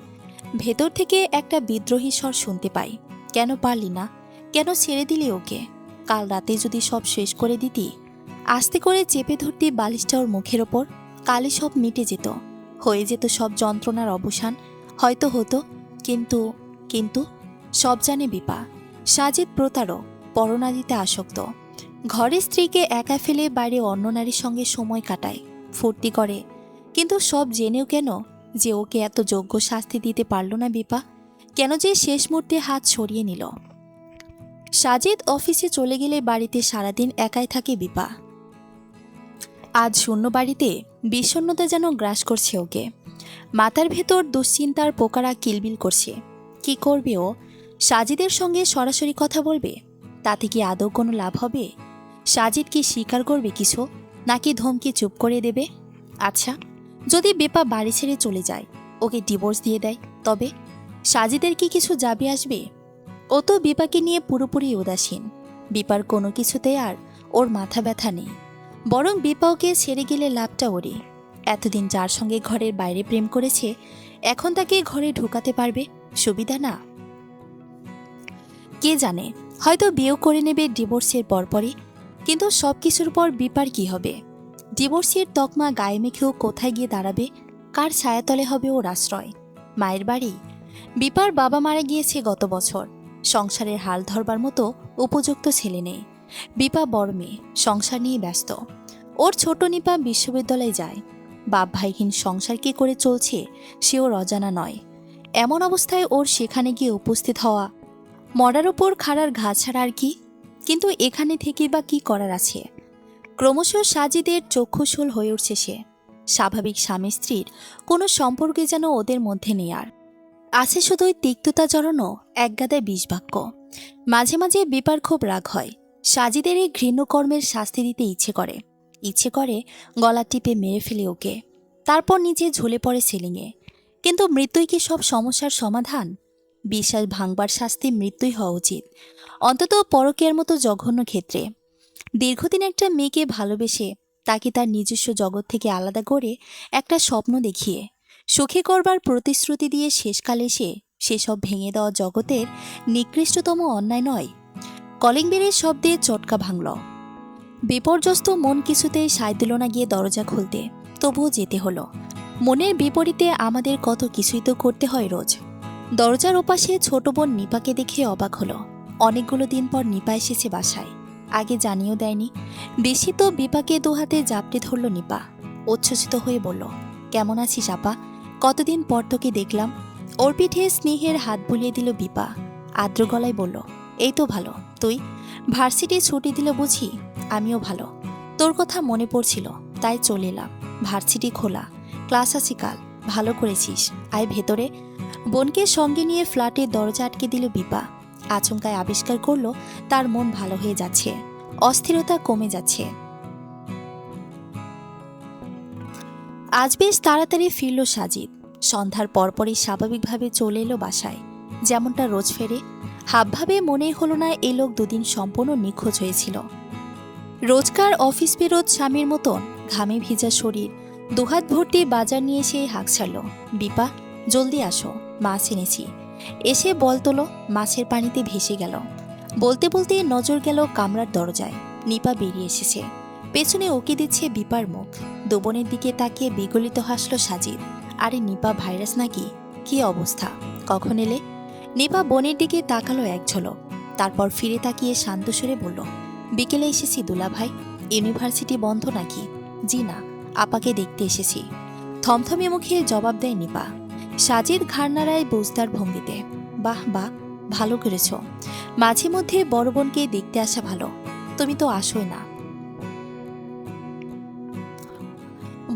ভেতর থেকে একটা বিদ্রোহী স্বর শুনতে পাই। কেন পারলি না? কেন ছেড়ে দিলি ওকে? কাল রাতে যদি সব শেষ করে দিতি। আস্তে করে চেপে ধরতে বালিশটা ওর মুখের ওপর। কালে সব মিটে যেত। হয়ে যেত সব যন্ত্রণার অবসান। হয়তো হতো, কিন্তু কিন্তু সব জানে বিপা। সাজিদ প্রতারক, পরনারীতে আসক্ত। ঘরে স্ত্রীকে একা ফেলে বাইরে অন্য নারীর সঙ্গে সময় কাটায়, ফুর্তি করে। কিন্তু সব জেনেও কেন যে ওকে এত যোগ্য শাস্তি দিতে পারল না বিপা? কেন যে শেষ মুহূর্তে হাত সরিয়ে নিল? সাজিদ অফিসে চলে গেলে বাড়িতে সারাদিন একাই থাকে বিপা। আজ শূন্য বাড়িতে বিষণ্ণতা যেন গ্রাস করছে ওকে। মাথার ভেতর দুশ্চিন্তার পোকারা কিলবিল করছে। কি করবে ও? সাজিদের সঙ্গে সরাসরি কথা বলবে? তাতে কি আদৌ কোনো লাভ হবে? সাজিদ কি স্বীকার করবে কিছু, নাকি ধমকি চুপ করে দেবে? আচ্ছা, যদি বেপা বাড়ি ছেড়ে চলে যায়, ওকে ডিভোর্স দিয়ে দেয়, তবে সাজিদের কি কিছু যাবে আসবে? ও তো বিপাকে নিয়ে পুরোপুরি উদাসীন। বিপার কোনো কিছুতে আর ওর মাথা ব্যথা নেই। বরং বিপা ওকে ছেড়ে গেলে লাভটা ওরই। এতদিন যার সঙ্গে ঘরের বাইরে প্রেম করেছে, এখন তাকে ঘরে ঢুকাতে পারবে। সুবিধা না? কে জানে, হয়তো বিয়েও করে নেবে ডিভোর্সের পরপরই। কিন্তু সব কিছুর পর বিপার কি হবে? ডিভোর্সের তকমা গায়ে মেখেও কোথায় গিয়ে দাঁড়াবে? কার ছায়াতলে হবে ওর আশ্রয়? মায়ের বাড়ি? বিপার বাবা মারা গিয়েছে গত বছর। সংসারের হাল ধরবার মতো উপযুক্ত ছেলে নেই। বিপা বড় মেয়ে, সংসার নিয়ে ব্যস্ত। ওর ছোট নিপা বিশ্ববিদ্যালয়ে যায়। বাপ ভাইহীন সংসার কি করে চলছে সে ওর অজানা নয়। এমন অবস্থায় ওর সেখানে গিয়ে উপস্থিত হওয়া মরার ওপর খাড়ার ঘা ছাড়া আর কি? কিন্তু এখানে থেকে বা কি করার আছে? ক্রমশ সাজিদের চক্ষুশূল হয়ে উঠছে সে। স্বাভাবিক স্বামী স্ত্রীর কোনো সম্পর্কে যেন ওদের মধ্যে নেই আর। আছে শুধুই তিক্ততা জড়ানো একগাদায় বিষবাক্য। মাঝে মাঝে বিপার খুব রাগ হয়। সাজিদের এই ঘৃণ্য কর্মের শাস্তি দিতে ইচ্ছে করে গলা টিপে মেরে ফেলে ওকে। তারপর নিচে ঝুলে পড়ে সিলিংয়ে। কিন্তু মৃত্যুই কি সব সমস্যার সমাধান? বিশ্বাস ভাঙবার শাস্তি মৃত্যুই হওয়া উচিত, অন্তত পরকীয়ার মতো জঘন্য ক্ষেত্রে। দীর্ঘদিন একটা মেয়েকে ভালোবেসে তাকে তার নিজস্ব জগৎ থেকে আলাদা করে একটা স্বপ্ন দেখিয়ে সুখী করবার প্রতিশ্রুতি দিয়ে শেষকালে এসে সেসব ভেঙে দেওয়া জগতের নিকৃষ্টতম অন্যায় নয়? কলিং বেলের শব্দে চটকা ভাঙল। বিপর্যস্ত মন কিছুতেই সায় দিল না গিয়ে দরজা খুলতে। তবুও যেতে হলো। মনের বিপরীতে আমাদের কত কিছুই তো করতে হয় রোজ। দরজার ওপাশে ছোট বোন নিপাকে দেখে অবাক হলো। অনেকগুলো দিন পর নিপা এসেছে বাসায়। আগে জানিয়েও দেয়নি। বেশি তো বিপাকে দুহাতে জাপটে ধরল নিপা। উচ্ছ্বসিত হয়ে বলল, কেমন আছিস আপা? কতদিন পর তোকে দেখলাম। ওর পিঠে স্নেহের হাত বুলিয়ে দিল বিপা। আর্দ্র গলায় বলল, এই তো ভালো। তুই? ভার্সিটি ছুটি দিল বুঝি? আমিও ভালো। তোর কথা মনে পড়ছিল, তাই চলে এলাম। ভার্সিটি খোলা, ক্লাস আছে কাল। ভালো করেছিস, আয় ভেতরে। বোনকে সঙ্গে নিয়ে ফ্ল্যাটের দরজা আটকে দিল বিপা। আচমকায় আবিষ্কার করল তার মন ভালো হয়ে যাচ্ছে, অস্থিরতা কমে যাচ্ছে। আজ বেশ তাড়াতাড়ি ফিরল সাজিদ। সন্ধ্যার পরপরই স্বাভাবিকভাবে চলে এলো বাসায়, যেমনটা রোজ ফেরে। হাবভাবে মনেই হলো না এ লোক দুদিন সম্পূর্ণ নিখোঁজ হয়েছিল। রোজকার অফিস বেরোত স্বামীর মতন ঘামে ভিজা শরীর, দুহাত ভর্তি বাজার নিয়ে এসে হাঁক ছাড়ল, বিপা জলদি আসো, মাছ এনেছি। এসে বল তোলো, মাছের পানিতে ভেসে গেল। বলতে বলতে নজর গেল কামরার দরজায়। নিপা বেরিয়ে এসেছে, পেছনে ওকে দিচ্ছে বিপার মুখ। দোবনের দিকে তাকিয়ে বিগলিত হাসল সাজিদ। আরে নিপা ভাইরাস নাকি? কি অবস্থা, কখন এলে? নিপা বোনের দিকে তাকালো এক ঝলক, তারপর ফিরে তাকিয়ে শান্ত সুরে বলল, বিকেলে এসেছি দুলা ভাই। ইউনিভার্সিটি বন্ধ নাকি? জি না, আপাকে দেখতে এসেছি। থমথমে মুখে জবাব দেয় নিপা। সাজিদ ঘাড় নাড়ায় বুঝদার ভঙ্গিতে। বাহ বাহ, ভালো করেছ। মাঝে মধ্যে বড় বোনকে দেখতে আসা ভালো, তুমি তো আসোই না।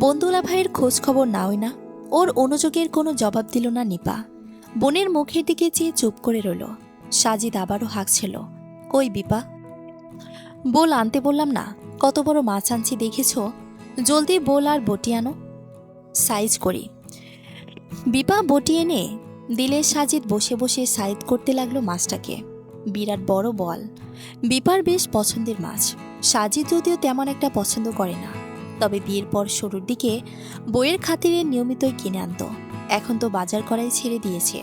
বন্ধুলা ভাইয়ের খোঁজ খবর নাওই না। ওর অনুযোগের কোনো জবাব দিল না নিপা। বোনের মুখের দিকে চেয়ে চুপ করে রইল। সাজিদ আবারও হাঁকছিল, কই বিপা? বোল আনতে বললাম না, কত বড় মাছ আনছি দেখেছ? জলদি বোল আর বটি আনো, সাইজ করি। বিপা বটি এনে দিলে সাজিদ বসে বসে সাইজ করতে লাগলো মাছটাকে। বিরাট বড় বল, বিপার বেশ পছন্দের মাছ। সাজিদ যদিও তেমন একটা পছন্দ করে না, তবে বিয়ের পর শুরুর দিকে বইয়ের খাতিরে নিয়মিতই কিনে আনতো। এখন তো বাজার করাই ছেড়ে দিয়েছে।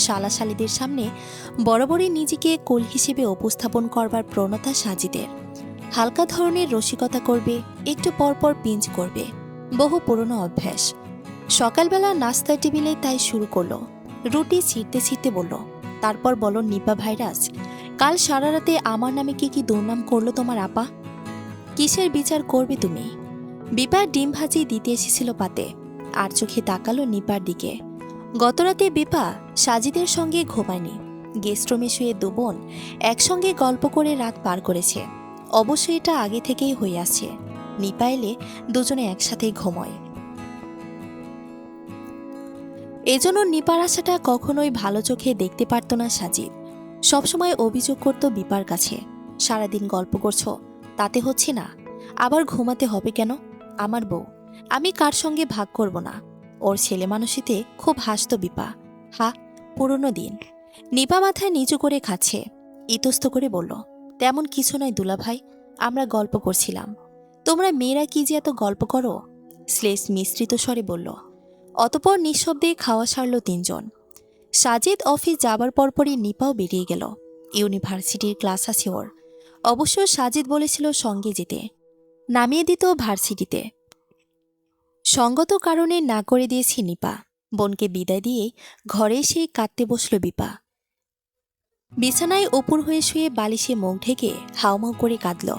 শালাশালিদের সামনে বরাবরই নিজেকে কোল হিসেবে উপস্থাপন করবার প্রবণতা সাজিদের। হালকা ধরনের রসিকতা করবে, একটু পরপর পিঞ্চ করবে, বহু পুরনো অভ্যাস। সকালবেলা নাস্তার টেবিলে তাই শুরু করলো। রুটি ছিঁড়তে ছিঁড়তে বলল, তারপর বলো নিপা ভাইরাস, কাল সারা রাতে আমার নামে কি কি দুর্নাম করলো তোমার আপা? কিসের বিচার করবে তুমি? বিপার ডিম ভাজি দিতে এসেছিল পাতে, আর চোখে তাকালো নিপার দিকে। গতরাতে বিপা সাজিদের সঙ্গে ঘুমায়নি। গেস্টরুমে শুয়ে দুবোন একসঙ্গে গল্প করে রাত পার করেছে। অবশ্যই এটা আগে থেকেই হয়ে আসছে। নিপা এলে দুজনে একসাথেই ঘুমোয়। এজন্য নিপার আশাটা কখনোই ভালো চোখে দেখতে পারত না সাজিদ। সবসময় অভিযোগ করত বিপার কাছে, সারাদিন গল্প করছো, তাতে হচ্ছে না, আবার ঘুমাতে হবে কেন? আমার বউ, আমি কার সঙ্গে ভাগ করব না। ওর ছেলে মানুষিতে খুব হাসত বিপা। হা, পুরনো দিন। নিপা মাথায় নিচু করে খাচ্ছে, ইতস্ত করে বলল, তেমন কিছু নয় দুলাভাই, আমরা গল্প করছিলাম। তোমরা মেয়েরা কি যে এত গল্প করো, শ্লেষ মিশ্রিত স্বরে বলল। অতপর নিঃশব্দে খাওয়া সারল তিনজন। সাজিদ অফিস যাবার পরপরই নিপাও বেরিয়ে গেল। ইউনিভার্সিটির ক্লাস আছে ওর। অবশ্য সাজিদ বলেছিল সঙ্গে যেতে, নামিয়ে দিত ভার্সিটিতে। সঙ্গত কারণে না করে দিয়েছি নিপা। বোনকে বিদায় দিয়ে ঘরে এসে কাঁদতে বসল বিপা। বিছানায় উপর হয়ে শুয়ে বালিশে মুখ ঢেকে হাউমাউ করে কাঁদল।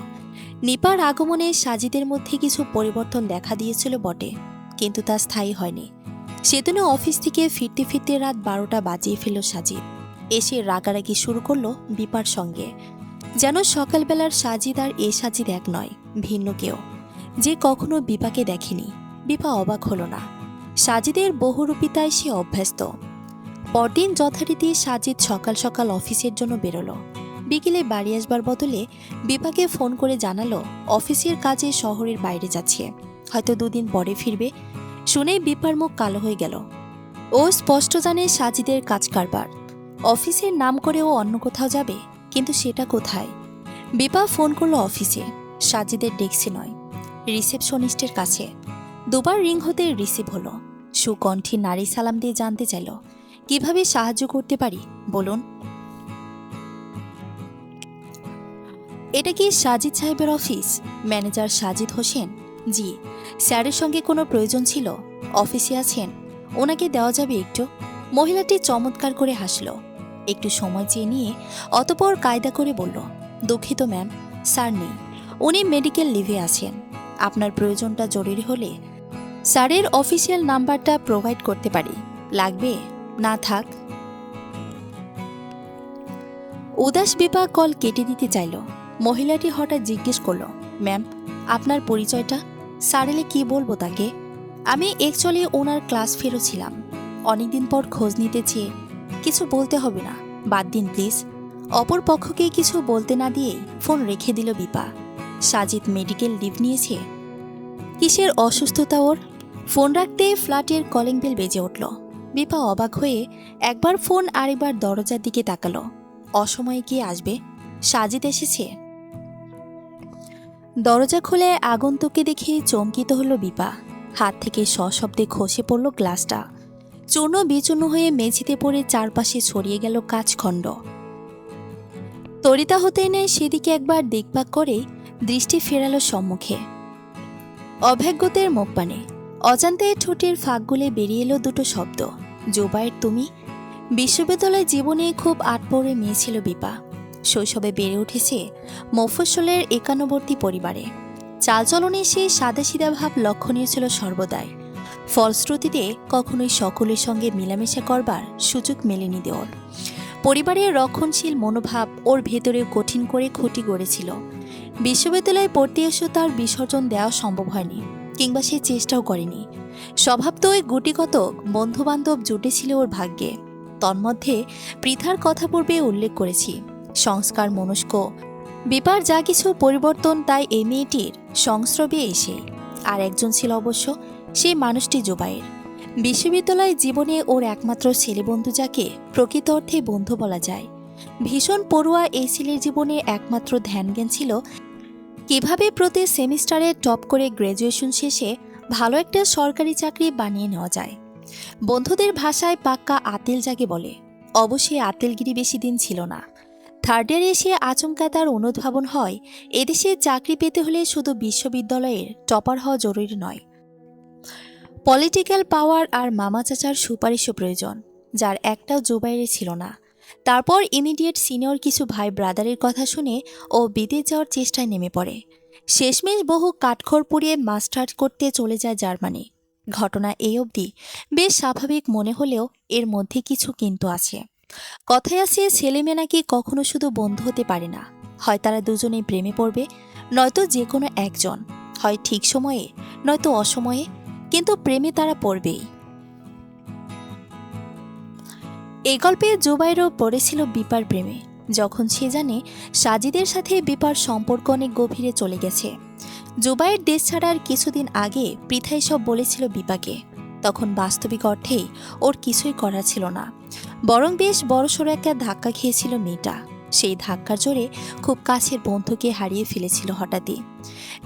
নিপার আগমনে সাজিদের মধ্যে কিছু পরিবর্তন দেখা দিয়েছিল বটে, কিন্তু তা স্থায়ী হয়নি। সেদিনও অফিস থেকে ফিরতে ফিরতে রাত 12টা বাজিয়ে ফেলল সাজিদ। এসে রাগারাগি শুরু করলো বিপার সঙ্গে, যেন সকালবেলার সাজিদ আর এ সাজিদ এক নয়, ভিন্ন কেউ, যে কখনো বিপাকে দেখেনি। বিপা অবাক হল না। সাজিদের বহুরূপিতায় সে অভ্যস্ত। পরদিন যথারীতি সাজিদ সকাল সকাল অফিসের জন্য বেরোলো। বিকেলে বাড়ি আসবার বদলে বিপাকে ফোন করে জানালো অফিসের কাজে শহরের বাইরে যাচ্ছে, হয়তো 2 দিন পরে ফিরবে। শুনেই বিপার মুখ কালো হয়ে গেল। ও স্পষ্ট জানে সাজিদের কাজ কারবার। অফিসের নাম করে ও অন্য কোথাও যাবে, কিন্তু সেটা কোথায়? বিপা ফোন করলো অফিসে, সাজিদের ডেস্কে নয়, রিসেপশনিস্টের কাছে। 2বার রিং হতে রিসিভ হলো। সুকণ্ঠী নারী সালাম দিয়ে জানতে চাইল, কিভাবে সাহায্য করতে পারি বলুন। এটা কি সাজিদ সাহেবের অফিস? ম্যানেজার সাজিদ হোসেন? জি। স্যারের সঙ্গে কোনো প্রয়োজন ছিল? অফিসে আছেন, ওনাকে দেওয়া যাবে একটু? মহিলাটি চমৎকার করে হাসল, একটু সময় চেয়ে নিয়ে অতপর কায়দা করে বলল, দুঃখিত ম্যাম, স্যার নেই, উনি মেডিকেল লিভে আছেন। আপনার প্রয়োজনটা জরুরি হলে স্যারের অফিসিয়াল নাম্বারটা প্রোভাইড করতে পারি, লাগবে? না থাক। উদাস বিপা কল কেটে দিতে চাইল। মহিলাটি হঠাৎ জিজ্ঞেস করল, ম্যাম, আপনার পরিচয়টা? স্যার এলে কি বলবো তাকে? আমি অ্যাকচুয়ালি ওনার ক্লাস ফেরো ছিলাম, অনেকদিন পর খোঁজ নিতে চেয়ে। কিছু বলতে হবে না, বাদ দিন প্লিজ। অপর পক্ষকে কিছু বলতে না দিয়েই ফোন রেখে দিল বিপা। সাজিদ মেডিকেল লিভ নিয়েছে? কিসের অসুস্থতা ওর? ফোন রাখতে ফ্ল্যাটের কলিং বেল বেজে উঠল। বিপা অবাক হয়ে একবার ফোন আরেকবার দরজার দিকে তাকালো। অসময়ে কি আসবে? সাজিদ এসেছে। দরজা খুলে আগন্তুককে দেখে চমকিত হলো বিপা। হাত থেকে সশব্দে খসে পড়ল গ্লাসটা। চূর্ণ বিচূর্ণ হয়ে মেঝেতে পড়ে চারপাশে ছড়িয়ে গেল কাঁচখণ্ড। তরিতা হতেই নেয় সেদিকে একবার দিকপাক করে দৃষ্টি ফেরালো সম্মুখে। অভাগ্যদের মুখপানে অজান্তে ঠোঁটের ফাঁকগুলে বেরিয়ে এলো দুটো শব্দ, জুবায়ের তুমি। বিশ্ববিদ্যালয় জীবনে খুব আটপৌরে মেয়ে ছিল বিপা। শৈশবে বেড়ে উঠেছে মফস্বলের একান্নবর্তী পরিবারে। চালচলনে সে সাদাসিধা ভাব লক্ষণীয় ছিল সর্বদাই। ফলশ্রুতিতে কখনোই সকলের সঙ্গে মেলামেশা করবার সুযোগ মেলেনি ওর। পরিবারের রক্ষণশীল মনোভাব ওর ভেতরেও কঠিন করে খুঁটি গড়েছিল। বিশ্ববিদ্যালয়ে পড়তে এসেও তার বিসর্জন দেওয়া সম্ভব হয়নি, কিংবা সে চেষ্টাও করেনি। স্বভাবতই গুটিকতক বন্ধুবান্ধব জুটেছিল ওর ভাগ্যে। তন্মধ্যে পৃথার কথা পূর্বে উল্লেখ করেছি। সংস্কার মনস্ক বিপার যা কিছু পরিবর্তন, তাই এই মেয়েটির সংস্রবে এসে। আর একজন ছিল অবশ্য, সেই মানুষটি জুবায়ের। বিশ্ববিদ্যালয় জীবনে ওর একমাত্র ছেলে বন্ধু, যাকে প্রকৃত অর্থে বন্ধু বলা যায়। ভীষণ পড়ুয়া এই ছেলের জীবনে একমাত্র ধ্যানজ্ঞান ছিল কিভাবে প্রতি সেমিস্টারে টপ করে গ্র্যাজুয়েশন শেষে ভালো একটা সরকারি চাকরি বানিয়ে নেওয়া যায়। বন্ধুদের ভাষায় পাক্কা আতেল যাকে বলে। অবশ্যই আতেলগিরি বেশি দিন ছিল না। থার্ড ইয়ারে এসে আচমকা তার অনুধাবন হয়, এদেশে চাকরি পেতে হলে শুধু বিশ্ববিদ্যালয়ের টপার হওয়া জরুরি নয়, পলিটিক্যাল পাওয়ার আর মামা চাচার সুপারিশও প্রয়োজন, যার একটাও জুবায়েরে ছিল না। তারপর ইমিডিয়েট সিনিয়র কিছু ভাই ব্রাদারের কথা শুনে ও বিদেশ যাওয়ার চেষ্টায় নেমে পড়ে। শেষমেশ বহু কাঠখড় পুড়িয়ে মাস্টার্স করতে চলে যায় জার্মানি। ঘটনা এই অবধি বেশ স্বাভাবিক মনে হলেও এর মধ্যে কিছু কিন্তু আছে। কথায় আছে, ছেলেমেয়ে নাকি কখনো শুধু বন্ধু হতে পারে না। হয় তারা দুজনেই প্রেমে পড়বে, নয়তো যে কোনো একজন, হয় ঠিক সময়ে নয়তো অসময়ে, কিন্তু প্রেমে তারা পড়বেই। এই গল্পে জুবায়েরও পড়েছিল বিপার প্রেমে, যখন সে জানে সাজিদের সাথে বিপার সম্পর্ক অনেক গভীরে চলে গেছে। জুবায়ের দেশ ছাড়ার কিছুদিন আগে পৃথা এসব বলেছিল বিপাকে। তখন বাস্তবিক অর্থেই ওর কিছুই করার ছিল না, বরং বেশ বড়সড় একটা ধাক্কা খেয়েছিল মেয়েটা। সেই ধাক্কার জোরে খুব কাছের বন্ধুকে হারিয়ে ফেলেছিল হঠাৎই।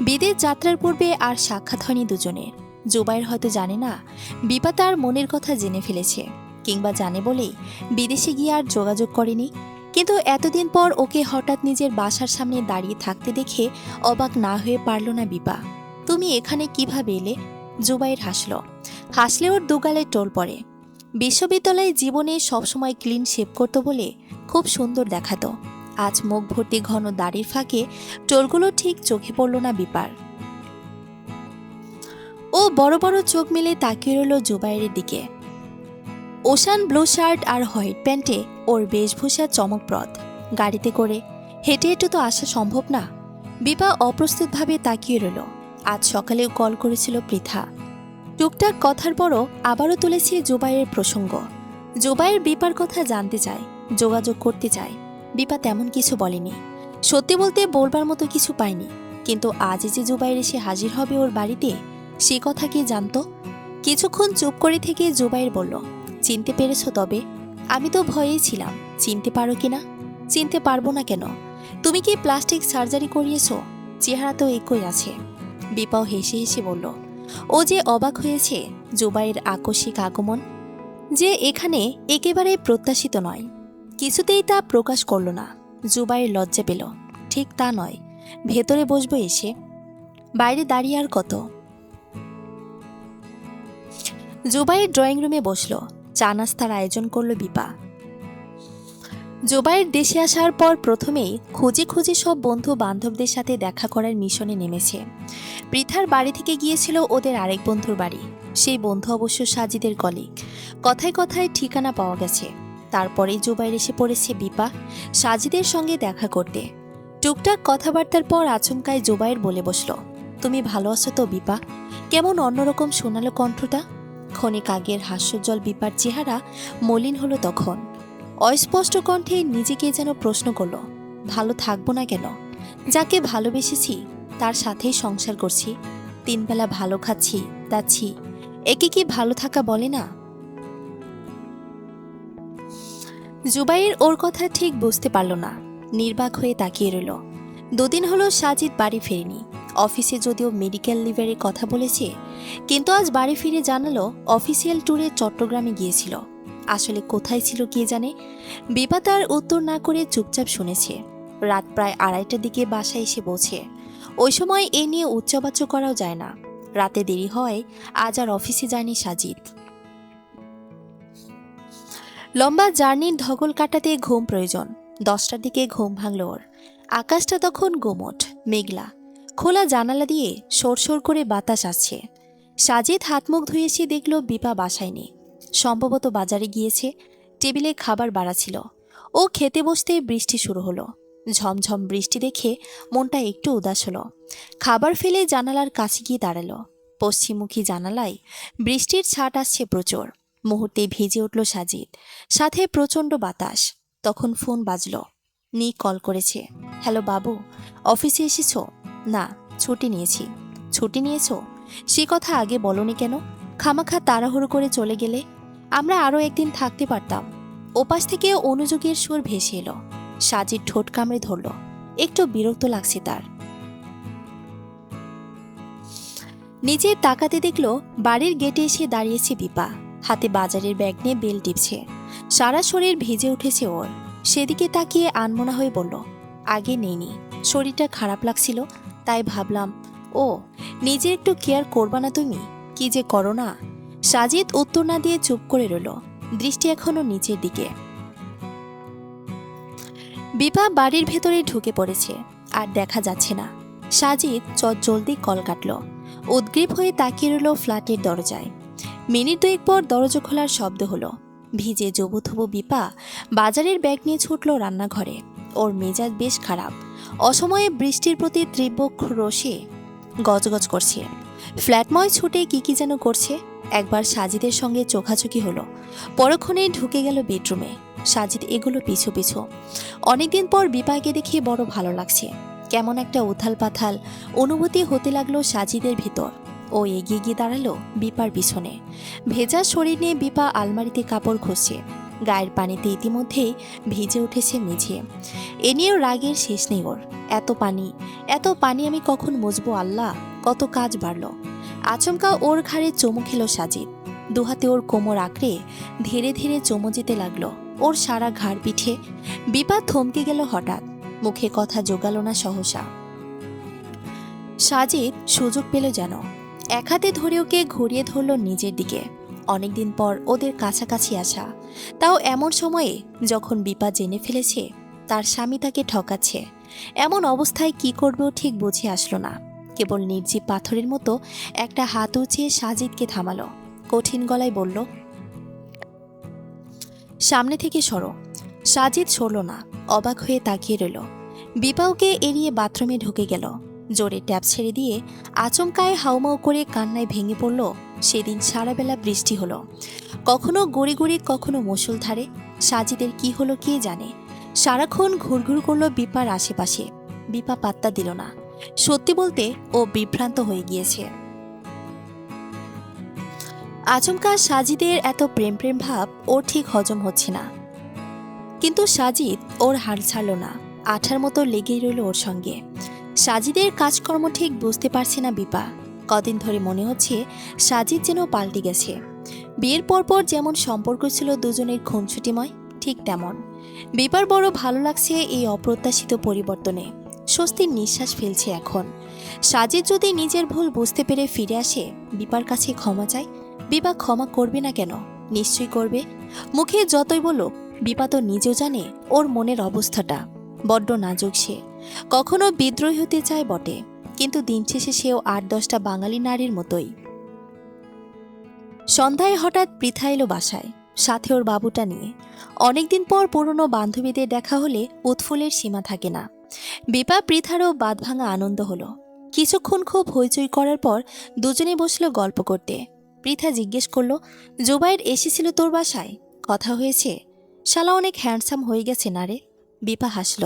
বিদেশ যাত্রার পূর্বে আর সাক্ষাৎ হয়নি দুজনের। জুবায়ের হয়তো জানে না বিপা তার মনের কথা জেনে ফেলেছে, কিংবা জানে বলেই বিদেশে গিয়ে আর যোগাযোগ করেনি। কিন্তু এতদিন পর ওকে হঠাৎ নিজের বাসার সামনে দাঁড়িয়ে থাকতে দেখে অবাক না হয়ে পারল না বিপা। তুমি এখানে কিভাবে এলে? জুবায়ের হাসলে ওর দুগালে টোল পড়ে। বিশ্ববিদ্যালয়ে জীবনে সবসময় ক্লিন শেভ করতো বলে খুব সুন্দর দেখাতো। আজ মুখ ভর্তি ঘন দাড়ির ফাঁকে টোলগুলো ঠিক চোখে পড়ল না বিপার। ও বড় বড় চোখ মেলে তাকিয়ে রইল জুবায়েরের দিকে। ওশান ব্লু শার্ট আর হোয়াইট প্যান্টে ওর বেশভূষা চমকপ্রদ। গাড়িতে করে হেঁটে হেঁটে তো আসা সম্ভব না। বিপা অপ্রস্তুতভাবে তাকিয়ে রইল। আজ সকালেও কল করেছিল পৃথা। টুকটাক কথার পরও আবারও তুলেছে জুবায়ের প্রসঙ্গ। জুবায়ের বিপার কথা জানতে চায়, যোগাযোগ করতে চায়। বিপা তেমন কিছু বলেনি। সত্যি বলতে বলবার মতো কিছু পায়নি। কিন্তু আজ যে জুবায়ের এসে হাজির হবে ওর বাড়িতে, সে কথা কে জানত? কিছুক্ষণ চুপ করে থেকে জুবায়ের বলল, চিনতে পেরেছ তবে? আমি তো ভয়েই ছিলাম, চিনতে পারো কিনা। চিনতে পারবো না কেন? তুমি কি প্লাস্টিক সার্জারি করিয়েছ? চেহারা তো একই আছে। বিপাও হেসে হেসে বলল। ও যে অবাক হয়েছে জুবায়ের আকস্মিক আগমন, যে এখানে একেবারে প্রত্যাশিত নয়। কিছুতেই তা প্রকাশ করল না। জুবায়ের লজ্জা পেল। ঠিক তা নয়, ভেতরে বসবো এসে, বাইরে দাঁড়িয়ে আর কত। জুবায়ের ড্রয়িং রুমে বসল। চা নাস্তার আয়োজন করল বিপা। জুবায়ের দেশে আসার পর প্রথমেই খুঁজে খুঁজে সব বন্ধু বান্ধবদের সাথে দেখা করার মিশনে নেমেছে। পৃথার বাড়ি থেকে গিয়েছিল ওদের আরেক বন্ধুর বাড়ি। সেই বন্ধু অবশ্য সাজিদের কলিগ। কথায় কথায় ঠিকানা পাওয়া গেছে। তারপরেই জুবায়ের এসে পড়েছে বিপা সাজিদের সঙ্গে দেখা করতে। টুকটাক কথাবার্তার পর আচমকায় জুবায়ের বলে বসল, তুমি ভালো আছো তো বিপা? কেমন অন্যরকম শোনালো কণ্ঠটা। ক্ষণিক আগের হাস্যোজ্জ্বল বিপার চেহারা মলিন হলো তখন। অস্পষ্ট কণ্ঠে নিজেকে যেন প্রশ্ন করল, ভালো থাকবো না কেন? যাকে ভালোবেসেছি তার সাথেই সংসার করছি, 3 বেলা ভালো খাচ্ছি, দাচ্ছি, একে কি ভালো থাকা বলে না? জুবাইর ওর কথা ঠিক বুঝতে পারল না, নির্বাক হয়ে তাকিয়ে রইল। দুদিন হলো সাজিদ বাড়ি ফেরেনি। অফিসে যদিও মেডিকেল লিভের কথা বলেছে, কিন্তু আজ বাড়ি ফিরে জানালো অফিসিয়াল ট্যুরে চট্টগ্রামে গিয়েছিল। আসলে কোথায় ছিল কে জানে। বিপা তার উত্তর না করে চুপচাপ শুনেছে। রাত প্রায় 2:30টার দিকে বাসায় এসে পৌঁছে। ওই সময় এ নিয়ে উচ্চবাচ্য করাও যায় না। রাতে দেরি হয়, আজ আর অফিসে যায়নি সাজিদ। লম্বা জার্নির ধকল কাটাতে ঘুম প্রয়োজন। 10টার দিকে ঘুম ভাঙল ওর। আকাশটা তখন গুমোট, মেঘলা। খোলা জানালা দিয়ে সরসর করে বাতাস আসছে। সাজিদ হাত মুখ ধুয়ে এসে দেখল বিপা বাসায় নেই। সম্ভবত বাজারে গিয়েছে। টেবিলে খাবার বাড়াছিল। ও খেতে বসতে বৃষ্টি শুরু হলো। ঝমঝম বৃষ্টি দেখে মনটা একটু উদাস হলো। খাবার ফেলে জানালার কাছে গিয়ে দাঁড়ালো। পশ্চিমমুখী জানালায় বৃষ্টির ছাট আসছে প্রচুর। মুহূর্তে ভিজে উঠল সাজিদ, সাথে প্রচণ্ড বাতাস। তখন ফোন বাজল। নি কল করেছে। হ্যালো বাবু, অফিসে এসেছো? না, ছুটি নিয়েছি। ছুটি নিয়েছো? সে কথা আগে বলনি কেন? খামাখা তাড়াহুড়ো করে চলে গেলে। আমরা আরও একদিন থাকতে পারতাম। ওপাশ থেকে অনুযোগের সুর ভেসে এলো। সাজিদ ঠোঁট কামড়ে ধরল। একটু বিরক্ত লাগছে তার। নিচে তাকাতে দেখল বাড়ির গেটে এসে দাঁড়িয়েছে বিপা। হাতে বাজারের ব্যাগ নিয়ে বেল টিপছে। সারা শরীর ভিজে উঠেছে ওর। সেদিকে তাকিয়ে আনমনা হয়ে বলল, আগে নেইনি, শরীরটা খারাপ লাগছিল, তাই ভাবলাম। ও, নিজে একটু কেয়ার করবা না তুমি? কি যে করো না। সাজিদ উত্তর না দিয়ে চুপ করে রইল, দৃষ্টি এখনো নিচের দিকে। বিপা বাড়ির ভেতরে ঢুকে পড়েছে, আর দেখা যাচ্ছে না। সাজিদ জলদি কল কাটল। উদ্গ্রীব হয়ে তাকিয়ে রইল ফ্ল্যাটের দরজায়। মিনিট 2 পর দরজা খোলার শব্দ হলো। ভিজে জবুথবু বিপা বাজারের ব্যাগ নিয়ে ছুটল রান্নাঘরে। ওর মেজাজ বেশ খারাপ। অসময়ে বৃষ্টির প্রতি তীব্র রোষে গজগজ করছে। ফ্ল্যাটময় ছুটে কি যেন করছে। একবার সাজিদের সঙ্গে চোখাচোখি হলো। পরক্ষণেই ঢুকে গেল বেডরুমে। সাজিদ এগুলো পিছু পিছু। অনেকদিন পর বিপাকে দেখে বড় ভালো লাগছে। কেমন একটা উথাল পাথাল অনুভূতি হতে লাগলো সাজিদের ভিতর। ও এগিয়ে গিয়ে দাঁড়ালো বিপার পিছনে। ভেজা শরীর নিয়ে বিপা আলমারিতে কাপড় ঘষছে। গায়ের পানিতে ইতিমধ্যেই ভিজে উঠেছে মেঝে। এ নিয়েও রাগের শেষ নেই ওর। এত পানি আমি কখন মুছবো আল্লাহ! কত কাজ বাড়ল। আচমকা ওর ঘাড়ে চুমু খেল সাজিদ। দুহাতে ওর কোমর আঁকড়ে ধীরে ধীরে চুমু যেতে লাগলো ওর সারা ঘাড় পিঠে। বিপা থমকে গেল হঠাৎ, মুখে কথা জোগালো না সহসা। সাজিদ সুযোগ পেল যেন। এক হাতে ধরে ওকে ঘুরিয়ে ধরল নিজের দিকে। অনেকদিন পর ওদের কাছাকাছি আসা, তাও এমন সময়ে যখন বিপা জেনে ফেলেছে তার স্বামী তাকে ঠকাচ্ছে। এমন অবস্থায় কি করবেও ঠিক বুঝে আসলো না। কেবল নির্জীব পাথরের মতো একটা হাত উঁচিয়ে সাজিদকে থামালো। কঠিন গলায় বলল, সামনে থেকে সরো। সাজিদ সরল না, অবাক হয়ে তাকিয়ে রইল। বিপাওকে এড়িয়ে বাথরুমে ঢুকে গেল। জোরে ট্যাপ ছেড়ে দিয়ে আচমকায় হাউমাউ করে কান্নায় ভেঙে পড়ল। সেদিন সারাবেলা বৃষ্টি হলো, কখনো গড়ি গড়ি, কখনো মুষলধারে। সাজিদের কি হলো কে জানে। সারাক্ষণ ঘুরঘুর করলো বিপার আশেপাশে। বিপা পাত্তা দিল না। সত্যি বলতে ও বিভ্রান্ত হয়ে গিয়েছে। আচমকা সাজিদের এত প্রেম প্রেম ভাব ওর ঠিক হজম হচ্ছে না। কিন্তু সাজিদ ওর হাল ছাড়ল না, আঠার মতো লেগেই রইল ওর সঙ্গে। সাজিদের কাজকর্ম ঠিক বুঝতে পারছে না বিপা। কদিন ধরে মনে হচ্ছে সাজিদ যেন পাল্টে গেছে। বিয়ের পরপর যেমন সম্পর্ক ছিল দুজনের খুনছুটিময়, ঠিক তেমন। বিপার বড় ভালো লাগছে এই অপ্রত্যাশিত পরিবর্তনে। স্বস্তির নিঃশ্বাস ফেলছে এখন। সাজিদ যদি নিজের ভুল বুঝতে পেরে ফিরে আসে, বিপার কাছে ক্ষমা চায়, বিপা ক্ষমা করবে না কেন? নিশ্চয়ই করবে। মুখে যতই বলুক, বিপা তো নিজেও জানে ওর মনের অবস্থাটা বড্ড নাজুক। সে কখনো বিদ্রোহী হতে চায় বটে, কিন্তু দিন শেষে সেও 8-10টা বাঙালি নারীর মতোই। সন্ধ্যায় হঠাৎ পৃথা এলো বাসায়, সাথে ওর বাবুটা নিয়ে। অনেকদিন পর পুরনো বান্ধবীদের দেখা হলে উৎফুল্লের সীমা থাকে না। বিপা পৃথারও বাঁধভাঙা আনন্দ হলো। কিছুক্ষণ খুব হইচই করার পর দুজনে বসলো গল্প করতে। পৃথা জিজ্ঞেস করলো, জুবাইর এসেছিল তোর বাসায়? কথা হয়েছে? শালা অনেক হ্যান্ডসাম হয়ে গেছে না রে? বিপা হাসল।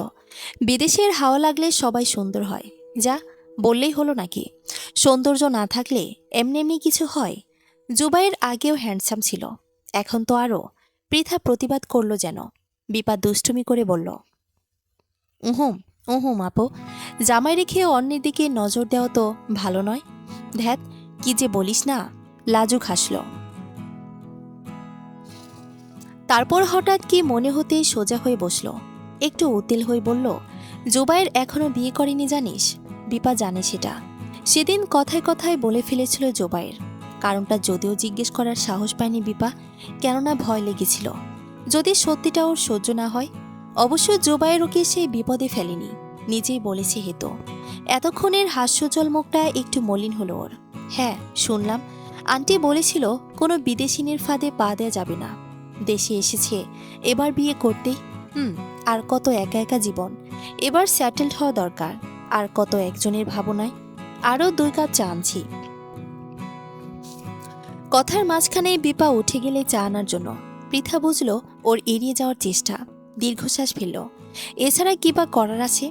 বিদেশের হাওয়া লাগলে সবাই সুন্দর হয়, যা বললেই হলো নাকি? সৌন্দর্য না থাকলে এমনি এমনি কিছু হয়? জুবাইর আগেও হ্যান্ডসাম ছিল, এখন তো আরও। পৃথা প্রতিবাদ করল যেন। বিপা দুষ্টুমি করে বলল, উহুম উহুম আপু, জামাই রেখে অন্যের দিকে নজর দেওয়া তো ভালো নয়। ধ্যাত, কি যে বলিস না। লাজুক হাসল। তারপর হঠাৎ কি মনে হতেই সোজা হয়ে বসল, একটু উতিল হয়ে বলল, জুবাইর এখনো বিয়ে করেনি জানিস? বিপা জানে সেটা। সেদিন কথায় কথায় বলে ফেলেছিল জুবাইর। কারণটা যদিও জিজ্ঞেস করার সাহস পায়নি বিপা, কেননা ভয় লেগেছিল যদি সত্যিটা ওর সহ্য না হয়। অবশ্য জুবাইর ওকে সেই বিপদে ফেলেনি, নিজেই বলেছে হেতো। এতক্ষণের হাস্যজল মুখটা একটু মলিন হলো ওর। হ্যাঁ, শুনলাম আন্টি বলেছিল কোনো বিদেশিনীর ফাঁদে পা দেওয়া যাবে না। দেশে এসেছে এবার বিয়ে করতেই। আর কত একা একা জীবন, এবার সেটেলড হওয়া দরকার। আর কত একজনের ভাবনায়। আরও 2 কাপ চা আনছি। কথার মাঝখানে বিপা উঠে গেলে চা আনার জন্য। পৃথা বুঝল ওর এড়িয়ে যাওয়ার চেষ্টা, দীর্ঘশ্বাস ফেলল। এছাড়া কি বা করার আছে?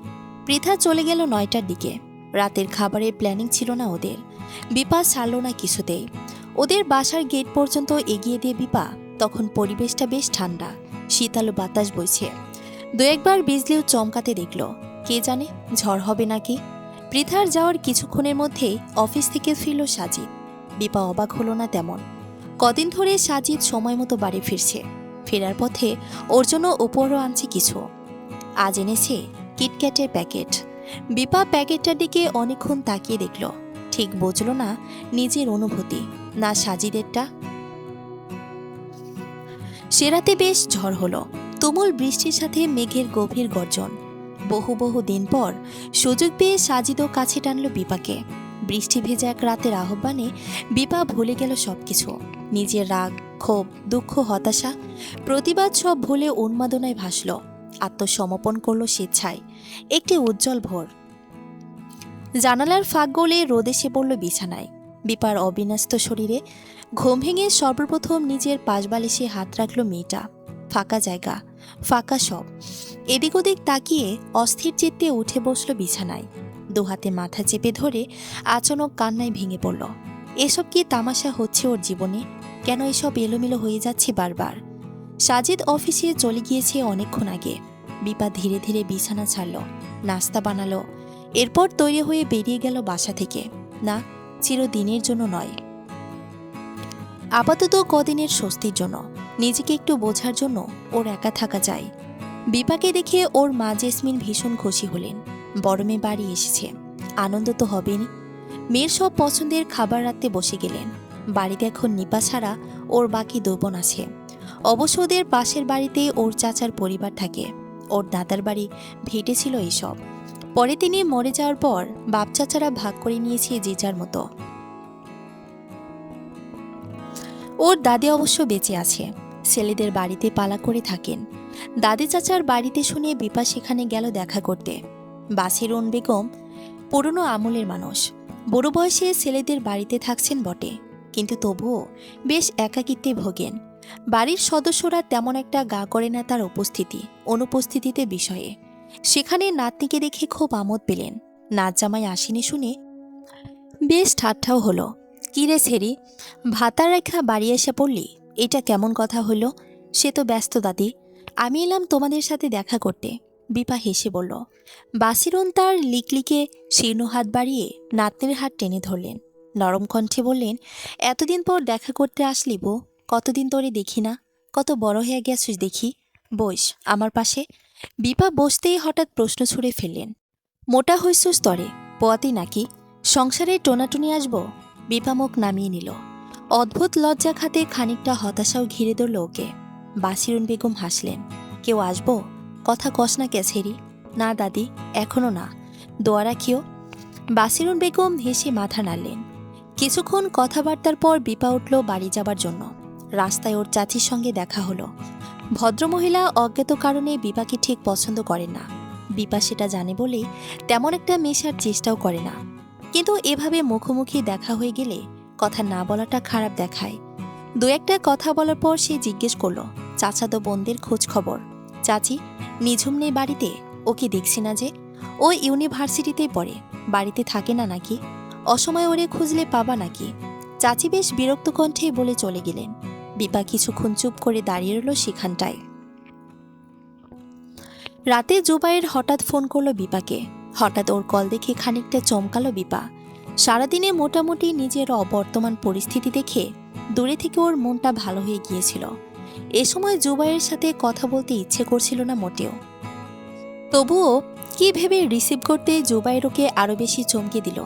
পৃথা চলে গেল 9টার দিকে। রাতের খাবারের প্ল্যানিং ছিল না ওদের। বিপা ছাড়ল না কিছুতেই। ওদের বাসার গেট পর্যন্ত এগিয়ে দিয়ে বিপা, তখন পরিবেশটা বেশ ঠান্ডা, শীতালু বাতাস বইছে। 2-1বার বিজলিও চমকাতে দেখল। কে জানে ঝড় হবে নাকি। পৃথার যাওয়ার কিছুক্ষণের মধ্যেই অফিস থেকে ফিরল সাজিদ। বিপা অবাক হলো না তেমন। কদিন ধরে সাজিদ সময় মতো বাড়ি ফিরছে। ফেরার পথে ওর জন্য উপহারও আনছে কিছু। আজ এনেছে কিটক্যাটের প্যাকেট। বিপা প্যাকেটটার দিকে অনেকক্ষণ তাকিয়ে দেখল। ঠিক বুঝল না নিজের অনুভূতি না সাজিদেরটা। সে রাতে বেশ ঝড় হলো, তুমুল বৃষ্টির সাথে মেঘের গভীর গর্জন। বহু বহু দিন পর সুযোগ পেয়ে সাজিদও কাছে টানল বিপাকে। বৃষ্টি ভেজা এক রাতের আহ্বানে বিপা ভুলে গেল সবকিছু। নিজের রাগ, ক্ষোভ, দুঃখ, হতাশা, প্রতিবাদ সব ভুলে উন্মাদনায় ভাসল। আত্মসমর্পণ করল স্বেচ্ছায়। একটি উজ্জ্বল ভোর। জানালার ফাঁক গলে রোদ এসে পড়ল বিছানায়। বিপার অবিন্যস্ত শরীরে ঘুম ভেঙে সর্বপ্রথম নিজের পাশবালিশে হাত রাখল মেয়েটা। ফাঁকা জায়গা, ফাঁকা সব। এদিক ওদিক তাকিয়ে অস্থির চিত্তে উঠে বসল বিছানায়। দুহাতে মাথা চেপে ধরে আচানক কান্নায় ভেঙে পড়ল। এসব কি তামাশা হচ্ছে ওর জীবনে? কেন এসব এলোমেলো হয়ে যাচ্ছে বারবার? সাজিদ অফিসে চলে গিয়েছে অনেকক্ষণ আগে। বিপা ধীরে ধীরে বিছানা ছাড়ল, নাস্তা বানালো, এরপর তৈরি হয়ে বেরিয়ে গেল বাসা থেকে। না, চিরদিনের জন্য নয়, আপাতত কদিনের স্বস্তির জন্য, নিজেকে একটু বোঝার জন্য ওর একা থাকা চাই। বিপাকে দেখে ওর মা জেসমিন ভীষণ খুশি হলেন। বড় মেয়ে বাড়ি এসেছে, আনন্দ তো হবেনি। মেয়ের সব পছন্দের খাবার রাখতে বসে গেলেন। বাড়িতে এখন নিপা ছাড়া ওর বাকি 2 বোন আছে। অবশ্য ওদের পাশের বাড়িতে ওর চাচার পরিবার থাকে। ওর দাদার বাড়ি ভিটে ছিল এইসব। পরে তিনি মরে যাওয়ার পর বাপ চাচারা ভাগ করে নিয়েছে যে যার মতো। ওর দাদি অবশ্য বেঁচে আছে, ছেলেদের বাড়িতে পালা করে থাকেন। দাদি চাচার বাড়িতে শুনে বিপা সেখানে গেল দেখা করতে। বাসিরুন বেগম পুরনো আমলের মানুষ, বড় বয়সে ছেলেদের বাড়িতে থাকছেন বটে, কিন্তু তবুও বেশ একাকিত্বে ভোগেন। বাড়ির সদস্যরা তেমন একটা গা করে না তার অনুপস্থিতিতে বিষয়ে। সেখানে নাতনিকে দেখে খুব আমোদ পেলেন। নাচ জামাই আসেনি শুনে বেশ ঠাট্টাও হলো। কিরে ছেড়ি, ভাতার রেখা বাড়ি এসে পড়লি, এটা কেমন কথা হইল? সে তো ব্যস্ত দাদি, আমি এলাম তোমাদের সাথে দেখা করতে। বিপা হেসে বলল। বাসিরুন তার লিকলিকে শীর্ণ হাত বাড়িয়ে নাতনির হাত টেনে ধরলেন। নরম কণ্ঠে বললেন, এতদিন পর দেখা করতে আসলি বউ, কতদিন তোরে দেখি না, কত বড় হয়ে গেছিস দেখি। বইস আমার পাশে। বিপা বসতেই হঠাৎ প্রশ্ন ছুড়ে ফেললেন, মোটা হইছুস তরে, পোয়াতি নাকি? সংসারে টোনাটুনি আসব? বিপা মুখ নামিয়ে নিল। অদ্ভুত লজ্জা খাতে খানিকটা হতাশাও ঘিরে ধরল ওকে। বাসিরুন বেগম হাসলেন। কেউ আসবো? কথা কস না ক্যাছেরি। না দাদি, এখনো না, দোয়া রাখিও। বাসিরুন বেগম হেসে মাথা নাড়লেন। কিছুক্ষণ কথাবার্তার পর বিপা উঠল বাড়ি যাবার জন্য। রাস্তায় ওর চাচির সঙ্গে দেখা হলো। ভদ্রমহিলা অজ্ঞাত কারণে বিপাকে ঠিক পছন্দ করেন না। বিপা সেটা জানে বলেই তেমন একটা মেশার চেষ্টাও করে না। কিন্তু এভাবে মুখোমুখি দেখা হয়ে গেলে কথা না বলাটা খারাপ দেখায়। 2-একটা কথা বলার পর সে জিজ্ঞেস করল চাচাতো বোনদের খোঁজ খবর। চাচি নিঝুম নেই বাড়িতে? ওকে দেখছি না যে। ও ইউনিভার্সিটিতেই পড়ে, বাড়িতে থাকে না নাকি? অসময়ে ওরে খুঁজলে পাবা নাকি? চাচি বেশ বিরক্ত কণ্ঠে বলে চলে গেলেন। বিপা কিছুক্ষণ চুপ করে দাঁড়িয়ে রইল সেখানটায়। রাতে জুবাইর হঠাৎ ফোন করলো বিপাকে। হঠাৎ ওর কল দেখে খানিকটা চমকালো বিপা। সারাদিনে মোটামুটি নিজের অবর্তমান পরিস্থিতি দেখে দূরে থেকে ওর মনটা ভালো হয়ে গিয়েছিল। এ সময় জুবাইয়ের সাথে কথা বলতে ইচ্ছে করছিল না মোটেও। তবুও কি ভেবে রিসিভ করতে জুবাইর ওকে আরো বেশি চমকে দিল।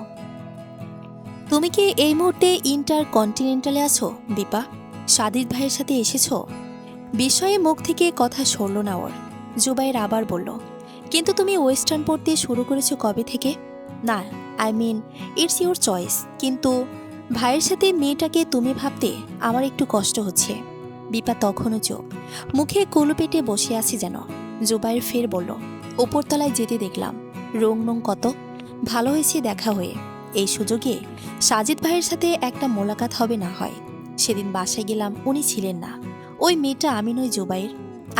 তুমি কি এই মুহূর্তে ইন্টার কন্টিনেন্টালে আছো বিপা? সাদিদ ভাইয়ের সাথে এসেছো? বিষয়ে মুখ থেকে কথা সরল না ওর। জুবাইর আবার বলল, কিন্তু তুমি ওয়েস্টার্ন পড়তে শুরু করেছো কবে থেকে? না, I mean it's your choice, কিন্তু ভাইয়ের সাথে মেয়েটাকে তুমি ভাবতে আমার একটু কষ্ট হচ্ছে। বিপা তখনও চোখ মুখে কুলু পেটে বসে আছে যেন। জুবাইর ফের বলল, ওপরতলায় যেতে দেখলাম, রং নং কত ভালো হয়েছে দেখা হয়ে। এই সুযোগে সাজিদ ভাইয়ের সাথে একটা মোলাকাত হবে না হয়। সেদিন বাসায় গেলাম, উনি ছিলেন না। ওই মেয়েটা আমি নই জুবাইর,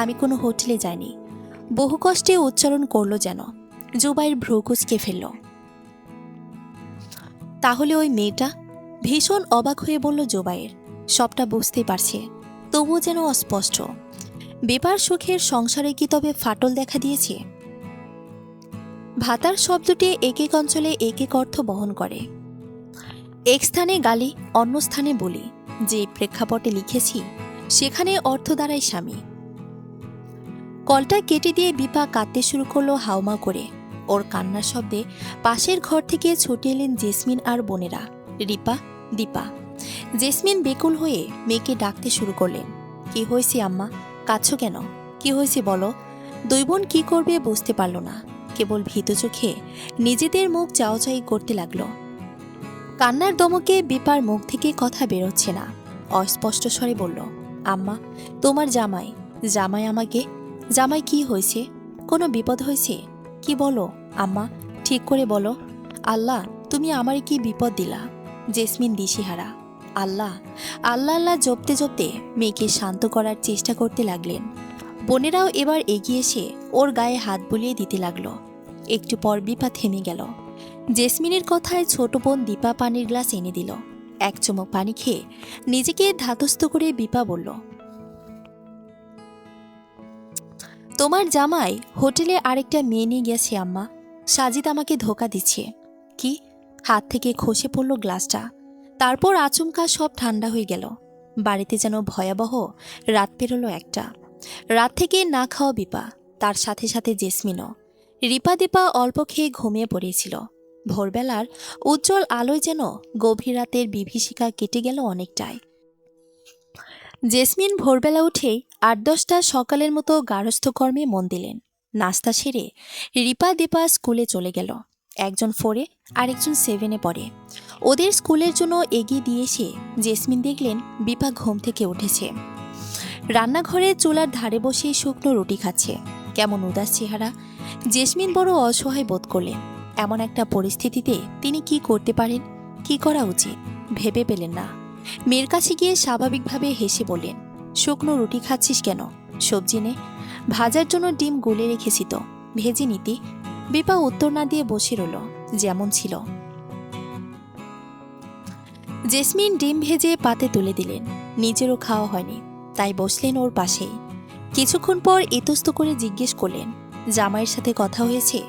আমি কোনো হোটেলে যাইনি। বহু কষ্টে উচ্চারণ করলো যেন। জুবাইর ভ্রু কুঁচকে ফেলল। তাহলে ওই মেয়েটা? ভীষণ অবাক হয়ে বলল জুবাইর। সবটা বুঝতেই পারছে, তবুও যেন অস্পষ্ট। বেপার সুখের সংসারে কি তবে ফাটল দেখা দিয়েছে? ভাতার শব্দটি এক এক অঞ্চলে এক এক অর্থ বহন করে। এক স্থানে গালি, অন্য স্থানে বলি। যে প্রেক্ষাপটে লিখেছি সেখানে অর্থ দাঁড়ায় স্বামী। কলটা কেটে দিয়ে বিপা কাঁদতে শুরু করলো হাউমা করে। ওর কান্নার শব্দে পাশের ঘর থেকে ছুটে এলেন জেসমিন আর বোনেরা, রিপা, দীপা। জেসমিন বেকুল হয়ে মেয়েকে ডাকতে শুরু করলেন। কি হয়েছে আম্মা? কাঁদছো কেন? কি হয়েছে বলো? দুই বোন কি করবে বুঝতে পারল না। কেবল ভীত চোখে নিজেদের মুখ চাওয়াচাই করতে লাগলো। কান্নার দমকে বিপার মুখ থেকে কথা বেরোচ্ছে না। অস্পষ্ট স্বরে বলল, আম্মা, তোমার জামাই। জামাই আমাকে? জামাই কি হয়েছে? কোনো বিপদ হয়েছে? কি বলো আম্মা, ঠিক করে বলো। আল্লাহ, তুমি আমারে কি বিপদ দিলা? জেসমিন দিশেহারা। আল্লাহ আল্লাহ আল্লাহ জপতে জপতে মেয়েকে শান্ত করার চেষ্টা করতে লাগলেন। বোনেরাও এবার এগিয়ে এসে ওর গায়ে হাত বুলিয়ে দিতে লাগলো। একটু পর বিপা থেমে গেল। জেসমিনের কথায় ছোট বোন দীপা পানির গ্লাস এনে দিল। এক চুমুক পানি খেয়ে নিজেকে ধাতস্থ করে বিপা বলল, তোমার জামাই হোটেলে আরেকটা মেয়ে নিয়ে গেছে আম্মা। সাজিদ আমাকে ধোকা দিচ্ছে। কি? হাত থেকে খসে পড়ল গ্লাসটা। তারপর আচমকা সব ঠান্ডা হয়ে গেল। বাড়িতে যেন ভয়াবহ রাত পেরোলো একটা। রাত থেকে না খাওয়া বিপা, তার সাথে সাথে জেসমিনও। রিপা দীপা অল্প খেয়ে ঘুমিয়ে পড়েছিল। ভোরবেলার উজ্জ্বল আলোয় যেন গভীর রাতের বিভীষিকা কেটে গেল অনেকটাই। জেসমিন ভোরবেলা উঠেই ৮-১০টা সকালের মতো গার্হস্থ্যকর্মে মন দিলেন। নাস্তা সেরে রিপা দীপা স্কুলে চলে গেল। একজন 4-এ আরেকজন 7-এ পড়ে। ওদের স্কুলের জন্য এগিয়ে দিয়ে এসে জেসমিন দেখলেন বিপা ঘুম থেকে উঠেছে। রান্নাঘরে চুলার ধারে বসে শুকনো রুটি খাচ্ছে। কেমন উদাস চেহারা। জেসমিন বড় অসহায় বোধ করলেন। এমন একটা পরিস্থিতিতে তিনি কি করতে পারেন, কি করা উচিত ভেবে পেলেন না। মেয়ের কাছে গিয়ে স্বাভাবিকভাবে হেসে বললেন, শুকনো রুটি খাচ্ছিস কেন? সবজি নে, ভাজার জন্য ডিম গুলে রেখেছি তো, ভেজে নিতি। বিপা উত্তর না দিয়ে বসে রইল যেমন ছিল। জেসমিন ডিম ভেজে পাতে তুলে দিলেন। নিজেরও খাওয়া হয়নি, তাই বসলেন ওর পাশেই। কিছুক্ষণ পর ইতস্ত করে জিজ্ঞেস করলেন, জামাইয়ের সাথে কথা হয়েছে?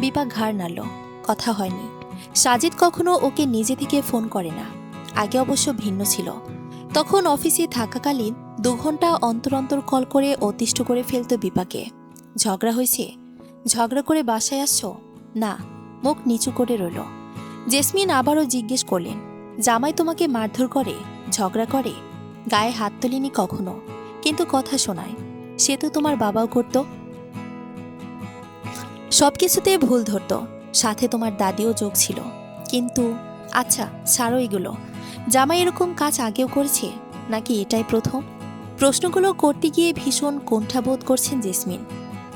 বিপা ঘাড় নাড়ল, কথা হয়নি। সাজিদ কখনো ওকে নিজে থেকে ফোন করে না। আগে অবশ্য ভিন্ন ছিল। তখন অফিসে থাকাকালীন 2 ঘন্টা অন্তর অন্তর কল করে অতিষ্ঠ করে ফেলত বিপাকে। ঝগড়া হয়েছে? ঝগড়া করে বাসায় আসছো? না, মুখ নিচু করে রইল। জেসমিন আবারও জিজ্ঞেস করলেন, জামাই তোমাকে মারধর করে, ঝগড়া করে? গায়ে হাত তোলেনি কখনো, কিন্তু কথা শোনায়। সে তো তোমার বাবাও করত। সবকিছুতে ভুল ধরত, সাথে তোমার দাদিও যোগ ছিল। কিন্তু আচ্ছা ছাড়ো এগুলো। জামাই এরকম কাজ আগেও করেছে নাকি এটাই প্রথম? প্রশ্নগুলো করতে গিয়ে ভীষণ কুণ্ঠাবোধ করছেন জেসমিন,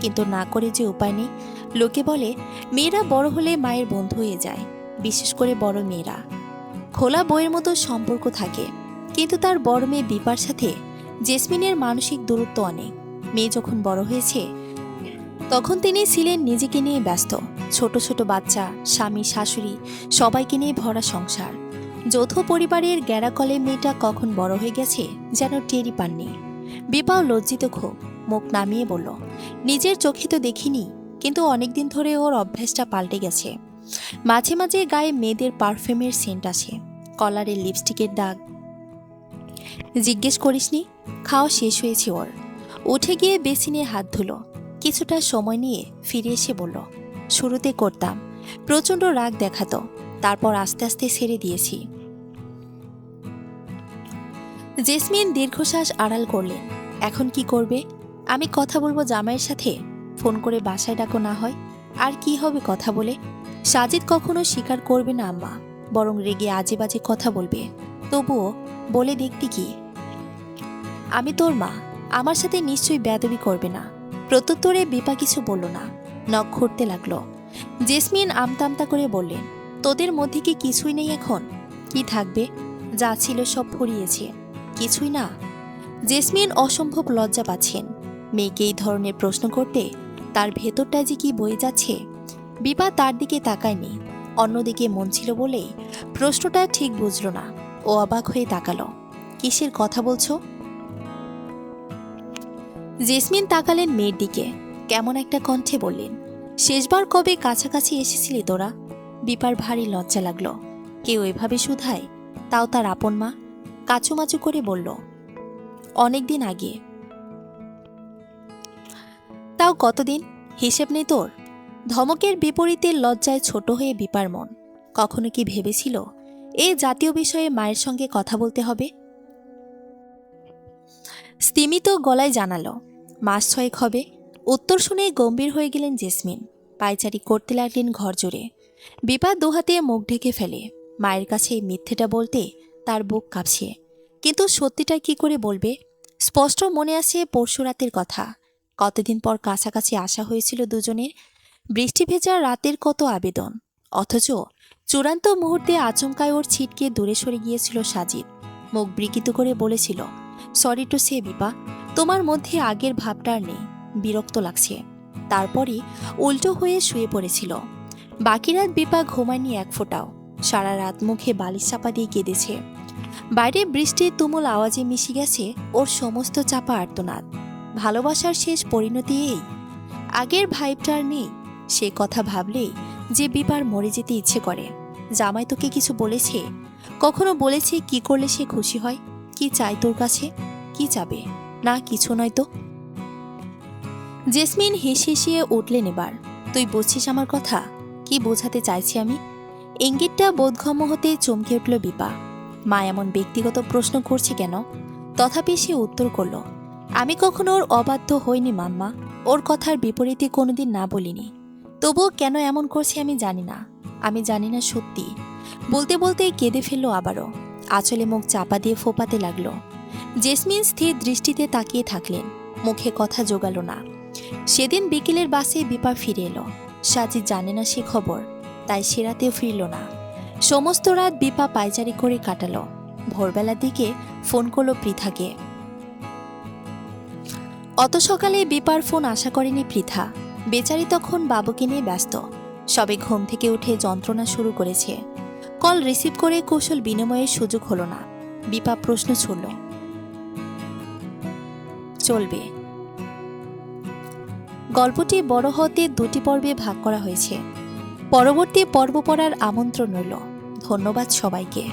কিন্তু না করে যে উপায় নেই। লোকে বলে মেয়েরা বড় হলে মায়ের বন্ধু হয়ে যায়, বিশেষ করে বড় মেয়েরা। খোলা বইয়ের মতো সম্পর্ক থাকে, কিন্তু তার বড় মেয়ে বিপার সাথে জেসমিনের মানসিক দূরত্ব অনেক। মেয়ে যখন বড় হয়েছে তখন তিনি ছিলেন নিজেকে নিয়ে ব্যস্ত। ছোট ছোট বাচ্চা, স্বামী শাশুড়ি সবাইকে নিয়ে ভরা সংসার। যৌথ পরিবারের গ্যারাকলে মেয়েটা কখন বড় হয়ে গেছে যেন টেরই পাননি। বিপাও লজ্জিত খুব, মুখ নামিয়ে বলল, নিজের চোখে তো দেখিনি, কিন্তু অনেকদিন ধরে ওর অভ্যাসটা পাল্টে গেছে। মাঝে মাঝে গায়ে মেয়েদের পারফিউমের সেন্ট আসে, কলারে লিপস্টিকের দাগ। জিজ্ঞেস করিসনি? খাওয়া শেষ হয়েছে ওর। উঠে গিয়ে বেসিনে হাত ধুলো, কিছুটা সময় নিয়ে ফিরে এসে বলল, শুরুতে করতাম, প্রচণ্ড রাগ দেখাতো, তারপর আস্তে আস্তে ছেড়ে দিয়েছি। জেসমিন দীর্ঘশ্বাস আড়াল করলেন। এখন কি করবে? আমি কথা বলবো জামাইয়ের সাথে, ফোন করে বাসায় ডাকো না হয়। আর কি হবে কথা বলে? সাজিদ কখনো স্বীকার করবে না আম্মা, বরং রেগে আজে বাজে কথা বলবে। তবুও বলে দেখতে কি? আমি তোর মা, আমার সাথে নিশ্চয়ই বেয়াদবি করবে না। প্রত্যুত্তরে বিপা কিছু বলল না, নখ ঘুরতে লাগলো। জেসমিন আমতা করে বললেন, তোদের মধ্যে কি কিছুই নেই এখন? কি থাকবে? যা ছিল সব ফুরিয়েছে, কিছুই না। জেসমিন অসম্ভব লজ্জা পাচ্ছেন মেয়েকে এই ধরনের প্রশ্ন করতে। তার ভেতরটা যে কি বয়ে যাচ্ছে। বিপা তার দিকে তাকায়নি, অন্যদিকে মন ছিল বলেই প্রশ্নটা ঠিক বুঝল না। ও অবাক হয়ে তাকালো। কিসের কথা বলছো? জেসমিন তাকালেন মেয়ের দিকে, কেমন একটা কণ্ঠে বললেন, শেষবার কবে কাছাকাছি এসেছিলি তোরা? বিপার ভারী লজ্জা লাগলো। কেউ এভাবে শুধায়, তাও তার আপন মা? কাচুমাচু করে বলল, অনেকদিন আগে। তাও কতদিন? হিসেব নেই তোর? ধমকের বিপরীতে লজ্জায় ছোট হয়ে বিপার মন। কখনো কি ভেবেছিল এই জাতীয় বিষয়ে মায়ের সঙ্গে কথা বলতে হবে? স্তিমিত গলায় জানালো, মাস 6 হবে। উত্তর শুনে গম্ভীর হয়ে গেলেন জেসমিন। পায়চারি করতে লাগলেন ঘর জুড়ে। বিপা দুহাতে মুখ ঢেকে ফেলে। মায়ের কাছে এই মিথ্যেটা বলতে তার বুক কাঁপছে, কিন্তু সত্যিটা কি করে বলবে? স্পষ্ট মনে আছে পরশু রাতের কথা। কতদিন পর কাছাকাছি আসা হয়েছিল দুজনের। বৃষ্টি ভেজা রাতের কত আবেদন, অথচ চূড়ান্ত মুহূর্তে আচমকায় ওর ছিটকে দূরে সরে গিয়েছিল সাজিদ। মুখ বিকৃত করে বলেছিল, সরি টু সে বিপা, তোমার মধ্যে আগের ভাবটা আর নেই, বিরক্ত লাগছে। তারপরই উল্টো হয়ে শুয়ে পড়েছিল। বাকি রাত বিপা ঘুমায়নি এক ফোঁটাও। সারা রাত মুখে বালিশ চাপা দিয়ে কেঁদেছে। বাইরে বৃষ্টির তুমুল আওয়াজে মিশে গেছে ওর সমস্ত চাপা আর্তনাদ। ভালোবাসার শেষ পরিণতি এই। আগের ভাইবটার নেই। সে কথা ভাবলেই যে বিপার মরে যেতে ইচ্ছে করে। জামাই তোকে কিছু বলেছে? কখনো বলেছে কি করলে সে খুশি হয়? কি চাই তোর কাছে? কি চাবে? না কিছু নয় তো। জেসমিন হিসিয়ে উঠলেন এবার। তুই বুঝছিস আমার কথা? কি বোঝাতে চাইছি আমি? ইঙ্গিতটা বোধগম্য হতে চমকে উঠল বিপা। মা এমন ব্যক্তিগত প্রশ্ন করছে কেন? তথাপি সে উত্তর করল, আমি কখনো ওর অবাধ্য হইনি মাম্মা। ওর কথার বিপরীতে কোনোদিন না বলিনি। তবুও কেন এমন করছে আমি জানি না। আমি জানি না সত্যি। বলতে বলতে কেঁদে ফেললো আবারও। আঁচলে মুখ চাপা দিয়ে ফোপাতে লাগলো। জেসমিন স্থির দৃষ্টিতে তাকিয়ে থাকলেন, মুখে কথা জোগালো না। সেদিন বিকেলের বাসে বিপা ফিরে এলো। সাজিদ জানে না সে খবর, তাই সে রাতেও ফিরল না। সমস্ত রাত বিপা পায়চারি করে কাটালো। ভোরবেলার দিকে ফোন করলো পৃথাকে। অত সকালে বিপার ফোন আশা করেনি পৃথা। বেচারি তখন বাবুকে নিয়ে ব্যস্ত। সবে ঘুম থেকে উঠে যন্ত্রণা শুরু করেছে। কল রিসিভ করে কৌশল বিনিময়ের সুযোগ হলো না। বিপা প্রশ্ন ছুড়ল, চলবে? গল্পটি বড় হতে 2টি পর্বে ভাগ করা হয়েছে। পরবর্তী পর্ব পড়ার আমন্ত্রণ রইল। ধন্যবাদ সবাইকে।